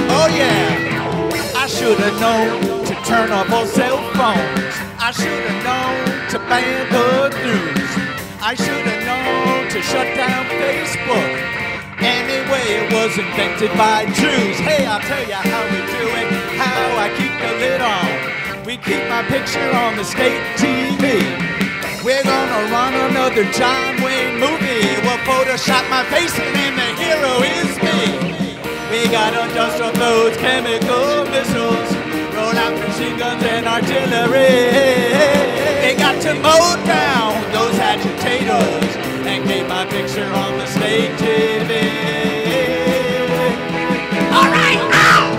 Oh yeah, I should have known to turn off all cell phones. I should have known to ban the news. I should have known to shut down Facebook. Anyway, it was invented by Jews. Hey, I'll tell you how we do it, how I keep the lid on. We keep my picture on the state TV. We're gonna run another John Wayne movie. We'll Photoshop my face and then the hero is me. We gotta dust up those chemical missiles, roll out machine guns and artillery. They got to mow down those agitators and keep my picture on the state TV. All right, ow!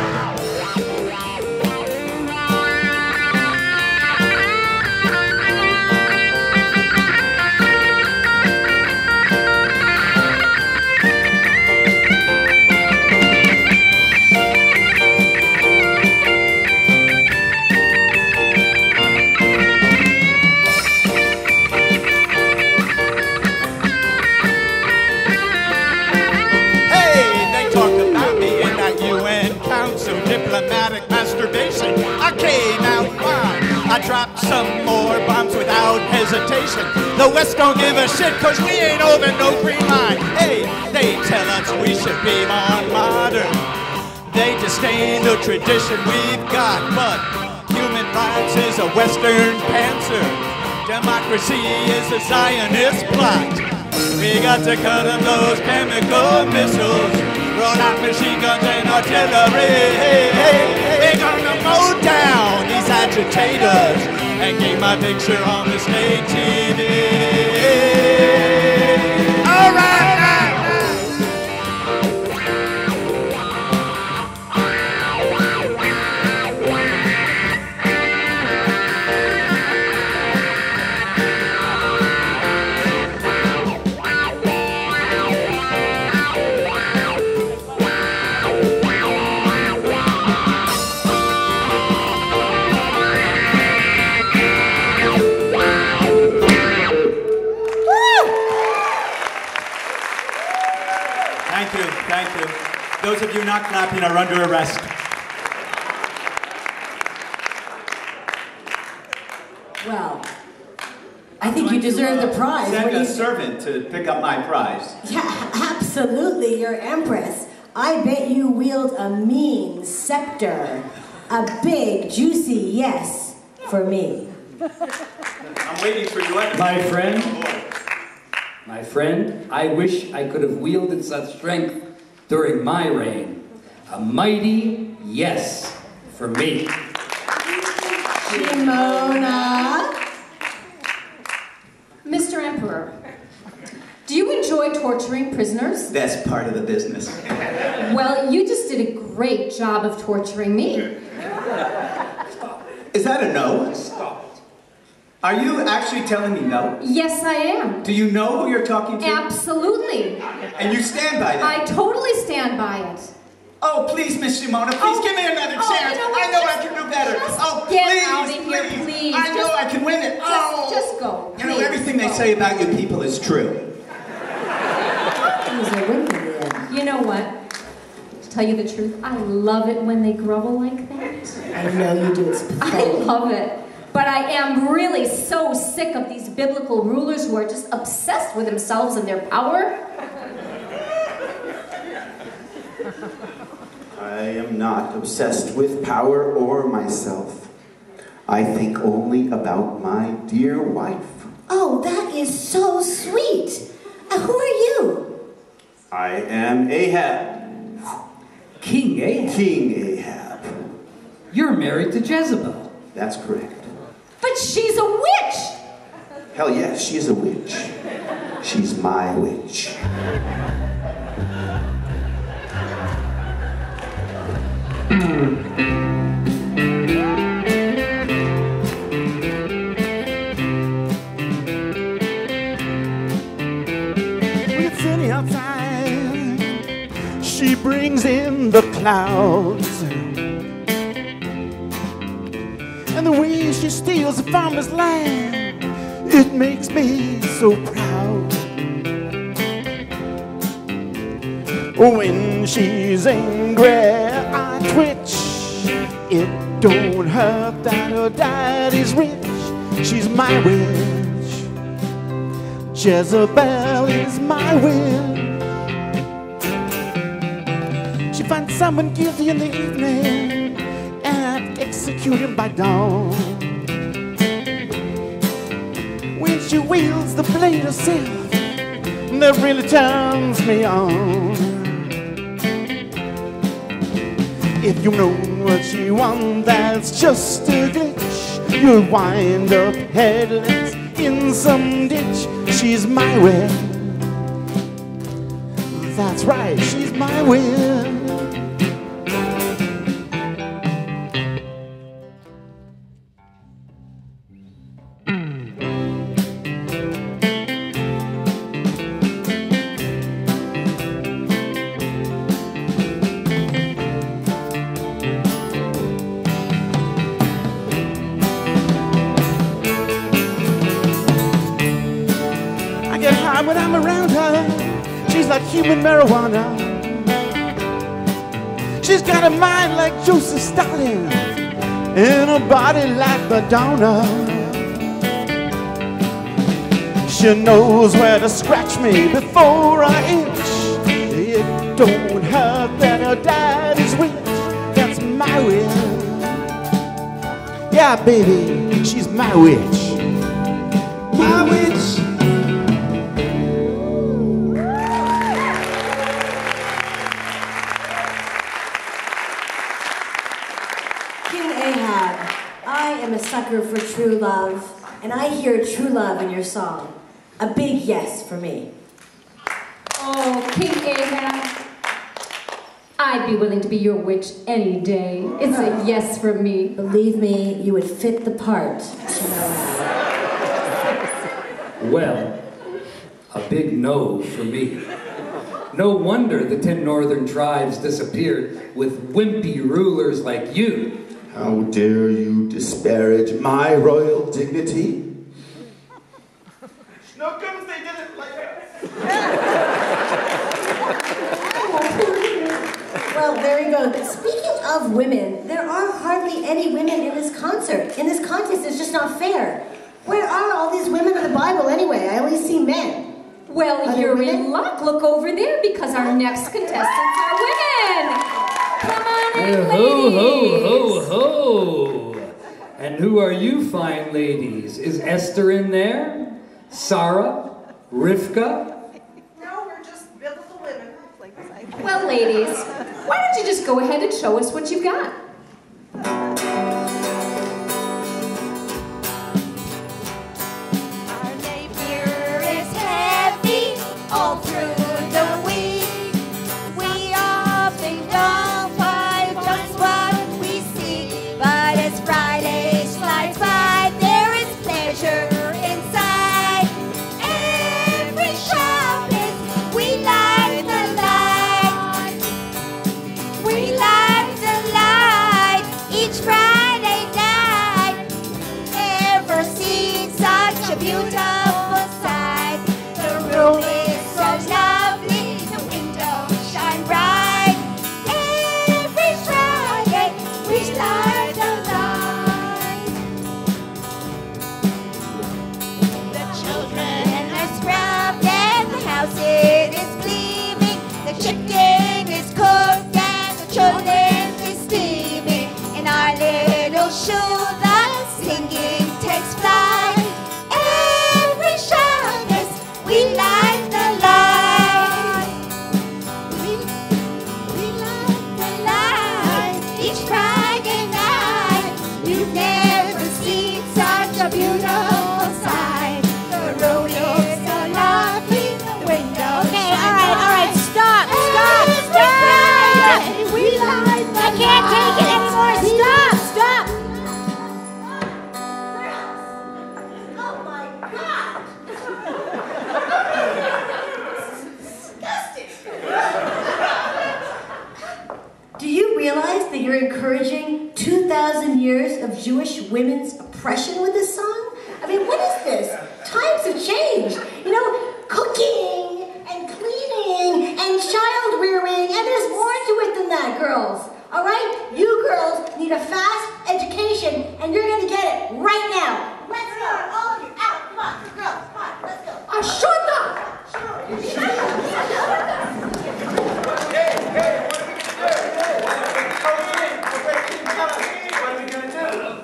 Diplomatic masturbation. I came out fine. I dropped some more bombs without hesitation. The West don't give a shit cause we ain't over no green line. Hey, they tell us we should be more modern. They disdain the tradition we've got, but human rights is a Western cancer. Democracy is a Zionist plot. We got to cut them those chemical missiles, roll out machine guns and artillery. We're gonna mow down these agitators and keep my picture on the state TV. All right. you not clapping are under arrest. Well, I think you deserve the prize. Send What do a you servant to pick up my prize. Yeah, absolutely, Your Empress. I bet you wield a mean scepter. A big, juicy yes for me. I'm waiting for you. My friend, I wish I could have wielded such strength during my reign. A mighty yes for me. Shimona. Mr. Emperor, do you enjoy torturing prisoners? That's part of the business. Well, you just did a great job of torturing me. Is that a no? Stop it. Are you actually telling me no? Yes, I am. Do you know who you're talking to? Absolutely. And you stand by that? I totally stand by it. Oh, please, Miss Shimona, please give me another chance. You know what, I know I can do better. Oh, get please, out of here, please. I know I can win it. Just go. You know, everything they say about you people is true. You know what? To tell you the truth, I love it when they grovel like that. I know you do. It's I love it. But I am really so sick of these biblical rulers who are just obsessed with themselves and their power. I am not obsessed with power or myself. I think only about my dear wife. Oh, that is so sweet. Who are you? I am Ahab. King Ahab? King Ahab. You're married to Jezebel. That's correct. But she's a witch! Hell yes, she is a witch. She's my witch. When it's sunny outside, she brings in the clouds. And the way she steals the farmer's land, it makes me so proud. When she's angry, I twitch. It don't hurt that her daddy's rich. She's my witch. Jezebel is my witch. She finds someone guilty in the evening and execute him by dawn. When she wields the blade herself, that really turns me on. If you know what you want, that's just a glitch. You'll wind up headless in some ditch. She's my witch. That's right, she's my witch. When I'm around her, she's like human marijuana. She's got a mind like Joseph Stalin and a body like Madonna. She knows where to scratch me before I itch. It don't hurt that her daddy's witch. That's my witch. Yeah, baby, she's my witch. My witch. I am a sucker for true love, and I hear true love in your song. A big yes for me. Oh, King Ahab, I'd be willing to be your witch any day. It's a yes for me. Believe me, you would fit the part. Well, a big no for me. No wonder the 10 northern tribes disappeared with wimpy rulers like you. How dare you disparage my royal dignity? Snookums, they did it like Well, know, speaking of women, there are hardly any women in this concert. In this contest, it's just not fair. Where are all these women in the Bible anyway? I only see men. Well, you're in luck. Look over there because our next contestants are women. Come on in, Ho, ladies. ho, ho, ho. And who are you fine ladies? Is Esther in there? Sarah? Rivka? No, we're just biblical women. Well, ladies, why don't you just go ahead and show us what you've got? All through the week, we often don't find just what we seek. But as Friday slides by, there is pleasure inside. Every shopping, we light the light. We light the light each Friday night. Never seen such a beautiful sight. The room is so lovely, the windows shine bright. Every Friday we light the light. The children are scrubbed and the house it is gleaming. The chicken is cooked and the children is steaming. In our little shoe the singing takes flight. Every Shabbos we light the light. We light the light each Friday night. You've never seen such a beautiful sight. The road is so lovely, the windows. Okay, all right, stop. We light the light. I can't take it anymore. Stop. Oh my God. Do you realize that you're encouraging 2,000 years of Jewish women's oppression with this song? I mean, what is this? Times have changed. You know, cooking and cleaning and child rearing, and there's more to it than that, girls. All right? You girls need a fast education, and you're going to get it right now. Let's go. All of you out. Come on, girls. Come on, let's go. Shut up!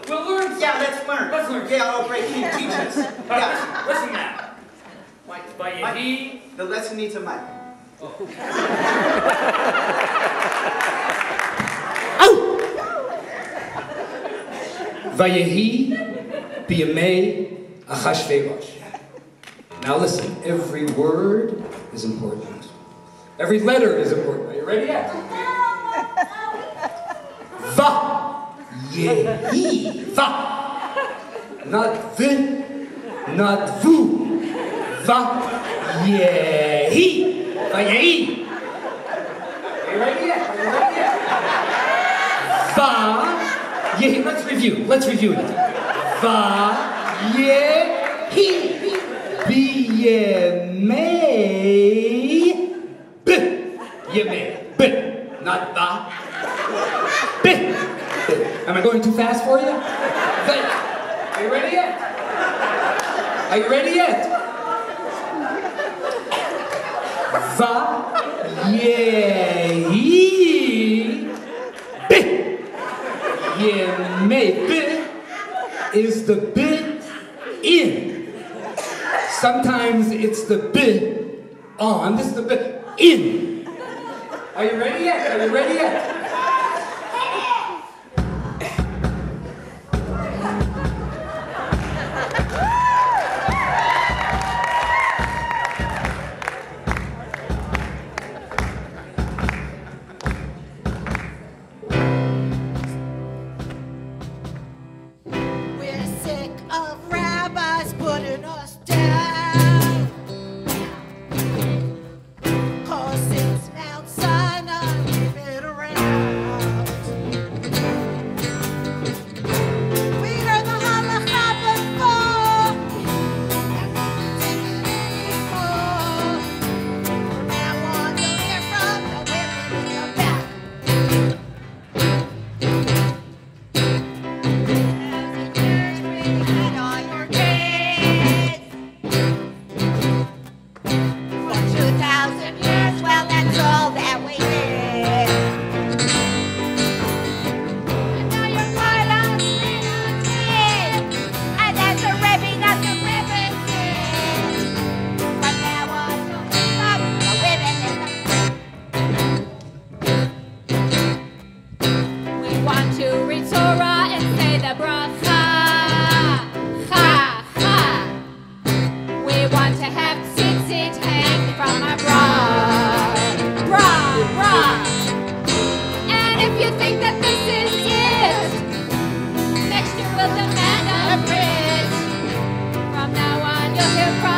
We'll learn. Yeah, let's learn. Yeah, all right, can you teach us? Yeah. Listen now. Mike, the lesson needs a mic. Vayehi b'yamei Achashverosh. Now listen, every word is important. Every letter is important. Are you ready yet? Va-yehi. Va. Not the, not vu. Va-yehi. Va-yehi. Are you ready yet? Va-yehi. Let's review it. Va-yehi. B'yamei. B-yamei. B. Not ba. B. Am I going too fast for you? Are you ready yet? Are you ready yet? Va-yehi. B. Yemei. B is the bit in. Sometimes it's the bit on. This is the bit in. Are you ready yet? Are you ready yet? We're sick of rabbis putting us down. 'Cause since Mount Sinai we've been around.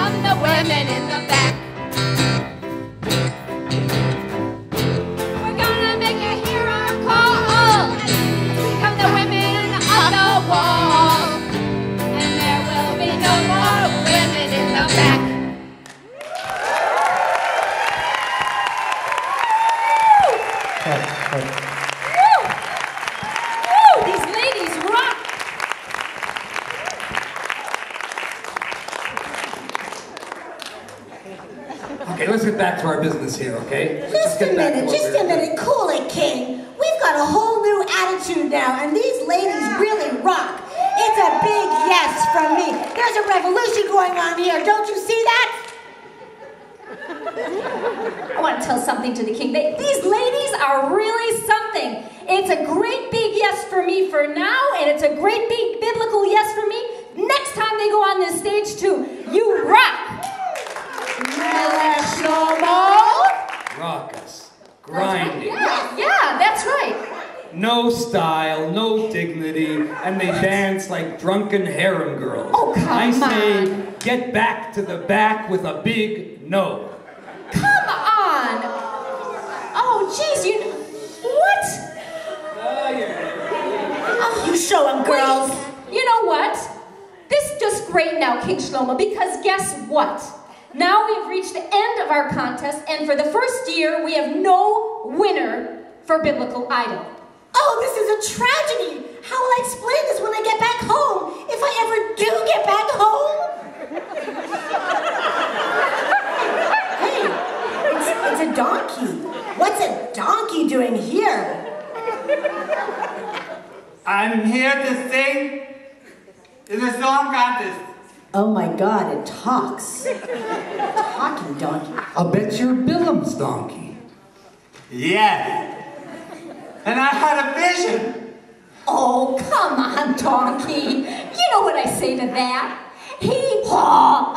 become the women in the back. We're gonna make a hero call. Become the women of the wall. And there will be no more women in the back. Woo! These ladies rock! Okay, let's get back to our business here, okay? Just a minute. Cool it, King. We've got a whole new attitude now, and these ladies really rock. It's a big yes from me. There's a revolution going on here. Don't you see that? I want to tell something to the king. These ladies are really something. It's a great big yes for me for now, and it's a great big biblical yes for me next time they go on this stage too. You rock! Raucous, grinding. Yeah, that's right. No style, no dignity, and they dance like drunken harem girls. Oh, come I say, on. get back to the back with a big no. Come on! Oh, jeez, what? Oh, you show them, girls. Wait, you know what? This is just great now, King Shlomo, because guess what? Now we've reached the end of our contest, and for the first year, we have no winner for Biblical Idol. Oh, this is a tragedy. How will I explain this when I get back home? If I ever do get back home? Hey, it's a donkey. What's a donkey doing here? I'm here to sing in the song contest. Oh my God, it talks. Talking donkey. I'll bet you're Bilam's donkey. Yes. And I had a vision. Oh, come on, donkey. You know what I say to that? Hee-haw.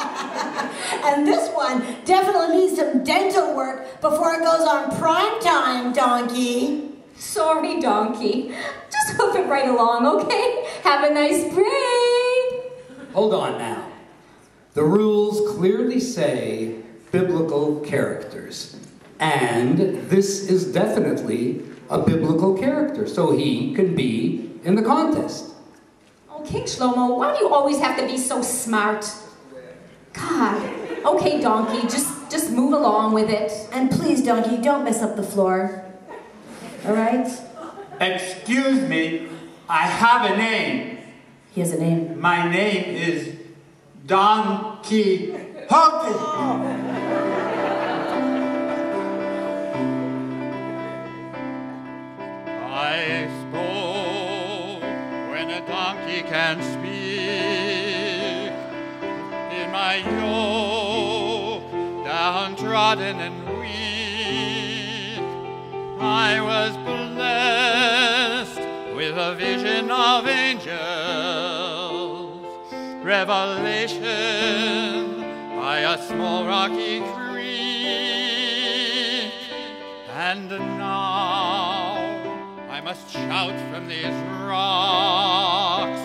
And this one definitely needs some dental work before it goes on prime time, donkey. Sorry, donkey. Just hoof it right along, okay? Have a nice break. Hold on now. The rules clearly say biblical characters. And this is definitely a biblical character, so he can be in the contest. Oh, King Shlomo, why do you always have to be so smart? God. Okay, donkey, just move along with it. And please, donkey, don't mess up the floor. All right? Excuse me, I have a name. He has a name. My name is Don Quixote. I spoke when a donkey can speak. In my yoke, downtrodden and weak, I was blessed with a vision of angels, revelation by a small rocky creek, and now I must shout from these rocks,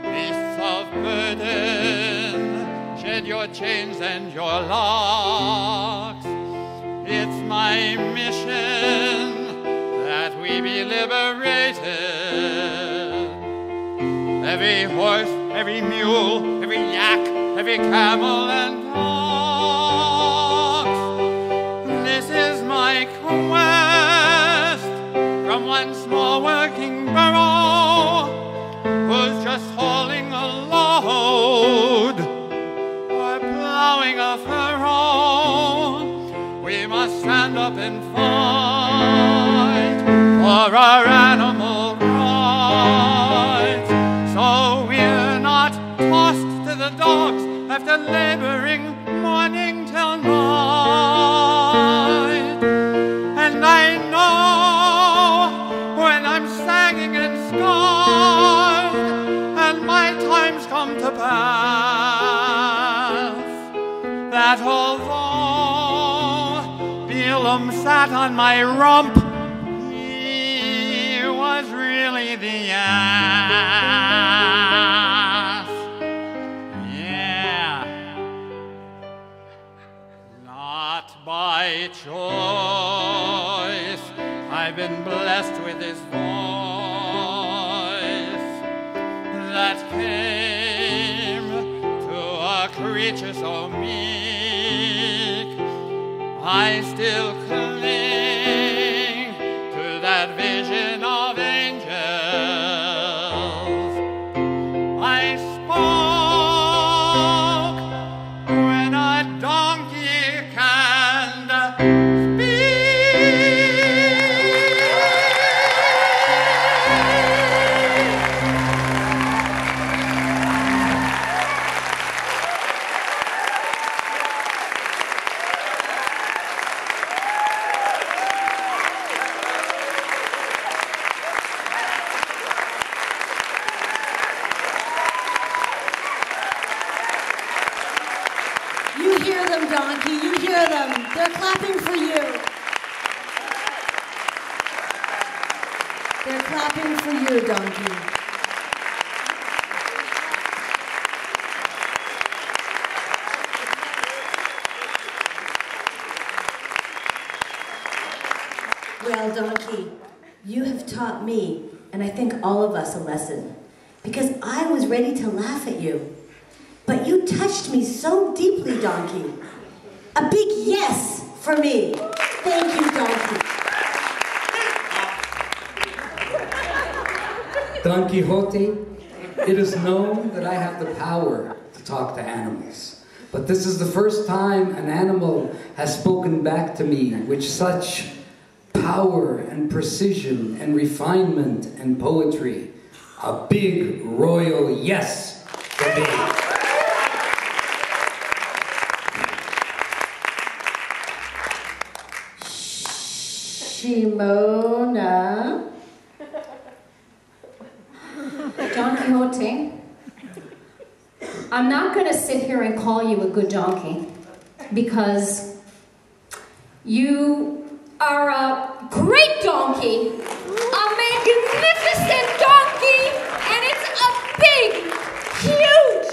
beasts of burden, shed your chains and your locks. It's my mission that we be liberated. Every horse, every mule, every yak, every camel and ox. This is my quest from one small working burro who's just hauling a load or plowing a furrow. We must stand up and fight for our animal rights, so we're not tossed to the dogs after laboring morning till night. And I know when I'm sagging and scarred and my time's come to pass, that although Balaam sat on my rump, he was really the ass. Yeah. by choice. I've been blessed with this voice that came to a creature so meek. I still cling to that vision of angels. I spoke when a donkey can You hear them, Donkey. You hear them. They're clapping for you. They're clapping for you, Donkey. Well, Donkey, you have taught me, and I think all of us, a lesson. Because I was ready to laugh at you. But you touched me so deeply, Donkey. A big yes for me. Thank you, Donkey. Don Quixote, it is known that I have the power to talk to animals. But this is the first time an animal has spoken back to me with such power and precision and refinement and poetry. A big royal yes for me. Shimona. Don Quixote, I'm not going to sit here and call you a good donkey because you are a great donkey, a magnificent donkey, and it's a big, huge,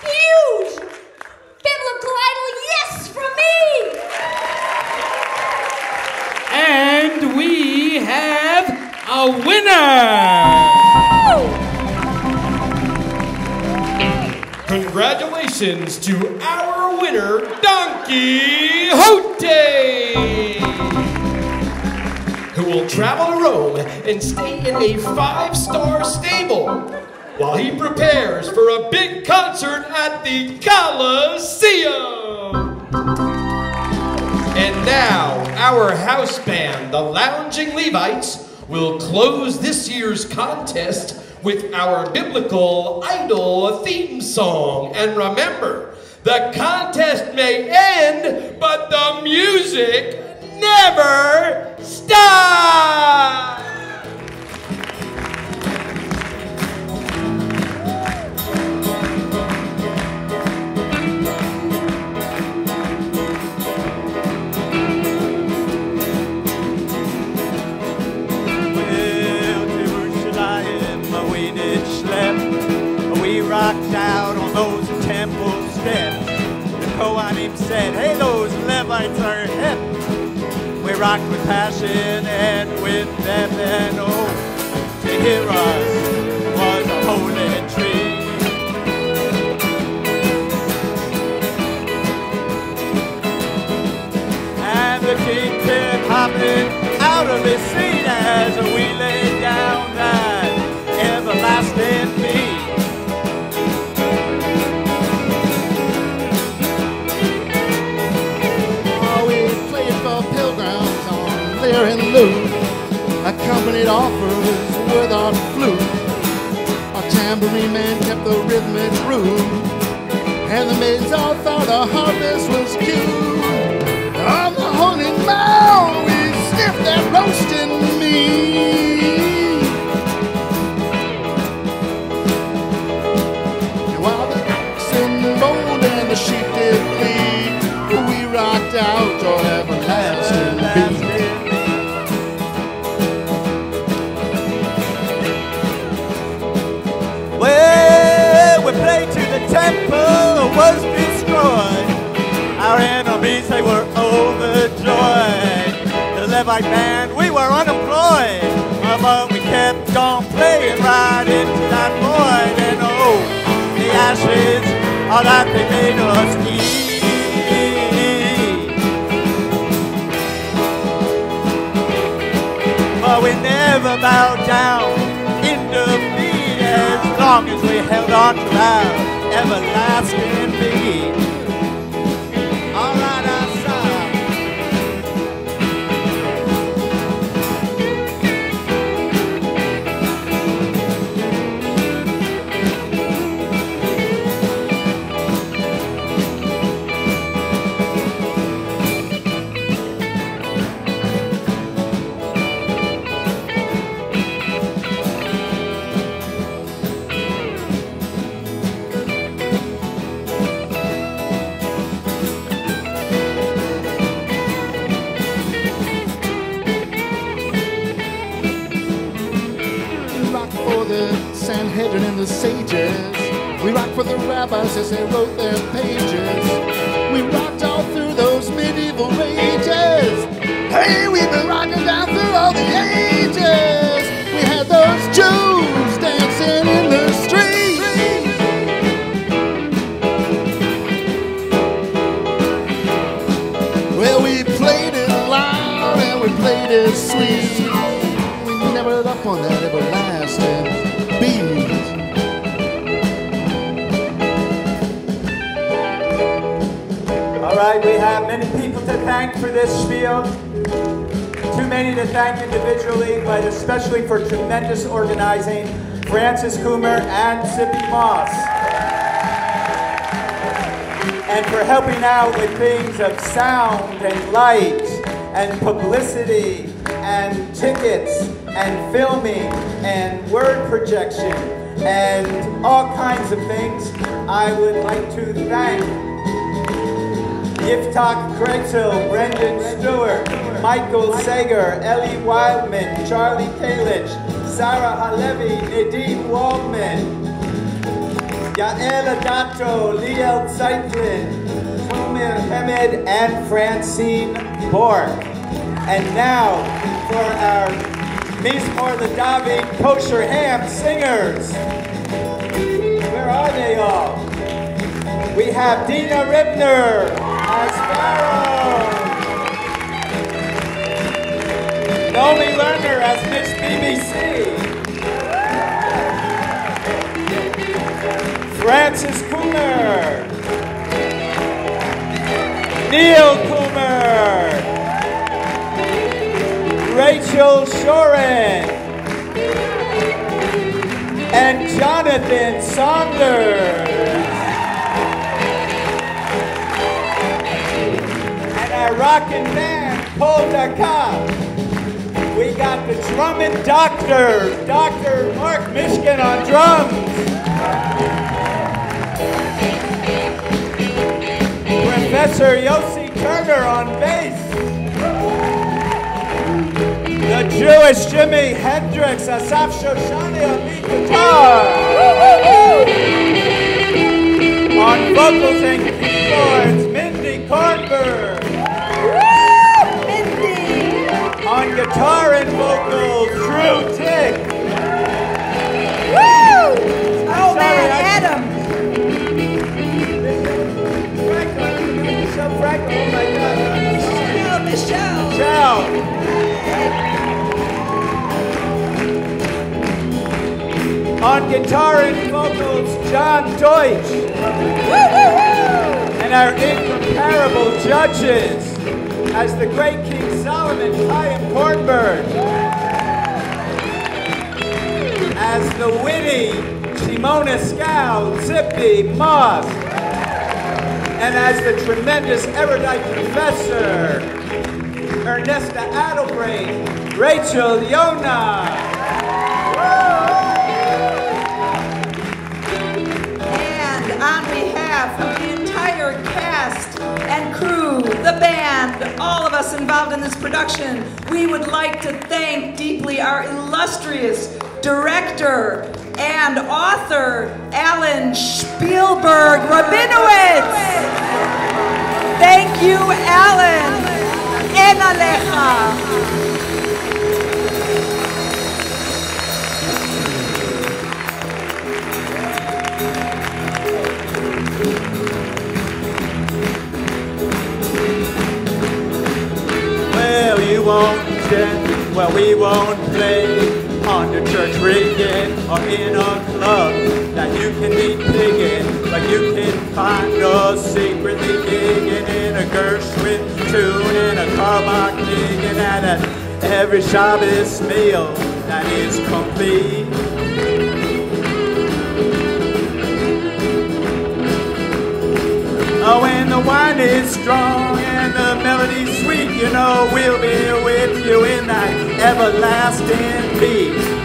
huge biblical idol yes from me. And we have a winner! Congratulations to our winner, Don Quixote, who will travel to Rome and stay in a 5-star stable while he prepares for a big concert at the Colosseum. And now, our house band, the Lounging Levites, will close this year's contest with our biblical idol theme song. And remember, the contest may end, but the music never stops! Rocked out on those temple steps. The Kohanim said, hey, those Levites are hip. We rocked with passion and with depth, and oh, to hear us was a holy tree. And the king kept hopping out of his seat as we laid down that everlasting beat. And lute, accompanied offers with our flute. Our tambourine man kept the rhythmic groove, and the maids all thought our harvest was cute. On the holy mount, we sniffed that roasting meat. While the oxen moaned and the sheep did bleed, we rocked out our everlasting beat. Well, we played till the temple was destroyed. Our enemies, they were over Levite band, we were unemployed, but we kept on playing right into that void. And oh, the ashes that they made us eat. But we never bowed down in defeat as long as we held on to our everlasting beat. All right, outside. Sanhedrin and the sages. We rocked for the rabbis as they wrote their pages. We rocked all through those medieval rages. Hey, we've been rocking down through all the ages. We had those Jews dancing in the street. Well, we played it loud and we played it sweet. We never let up on that everlasting beat. All right, we have many people to thank for this spiel. Too many to thank individually, but especially for tremendous organizing, Francis Coomer and Sippy Moss. And for helping out with things of sound and light and publicity and tickets and filming and word projection and all kinds of things. I would like to thank Yiftach Kreitzel, Brendan Stewart, Michael Sager, Ellie Wildman, Charlie Kalich, Sarah Halevi, Nadine Waldman, Yael Adato, Liel Zeitlin, Tomer Hemed, and Francine Bork. And now for our Mizmor the David Kosher Ham singers. Where are they all? We have Dina Ribner as Pharaoh. Naomi Lerner as Miss BBC. Francis Coomer. Neil Coomer. Rachel Shoren and Jonathan Saunders. And our rockin' band, Paul Daka. We got the drumming doctor, Dr. Mark Mishkin on drums. Professor Yossi Turner on bass. The Jewish Jimi Hendrix, Asaf Shoshani on lead guitar. On vocals and keyboards, Mindy Kornberg. Mindy. On guitar and vocals, Drew Tick. Oh man, Adam. Franklin, oh my God. Michelle. Michelle. On guitar and vocals, John Deutsch. And our incomparable judges, as the great King Solomon, Chaim Kornberg. As the witty Simona Scow, Zippy Moss. And as the tremendous erudite professor, Ernesta Adelbrain, Rachel Yona. On behalf of the entire cast and crew, the band, all of us involved in this production, we would like to thank deeply our illustrious director and author, Alan Spielberg-Rabinowitz. Thank you, Alan. להגן עליך. Well, you won't stand, well, we won't play on the church rigging or in a club that you can be digging, but you can find us secretly digging in a Gershwin tune in a Carmack digging at every Shabbos meal that is complete. Oh, when the wine is strong and the melody's sweet, you know we'll be with you in that everlasting beat.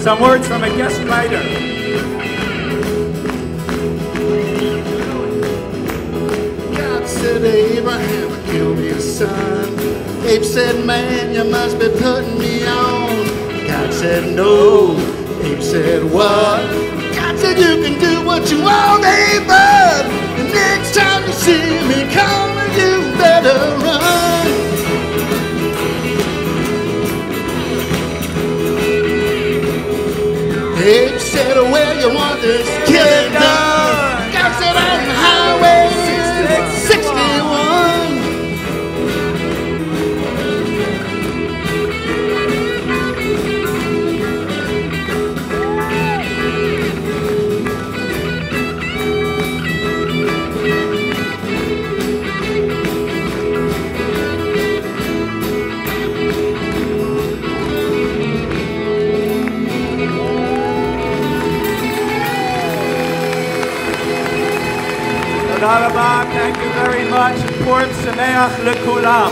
Some words from a guest writer. God said to Abraham, kill me a son. Abe said, man, you must be putting me on. God said, no. Abe said, what? God said, you can do what you want, Abe, bud. The next time you see me coming, you better run. Abe said, well, you want this killing done. God said, on the highway 61. Thank you very much. Purim Sameach Lekulam.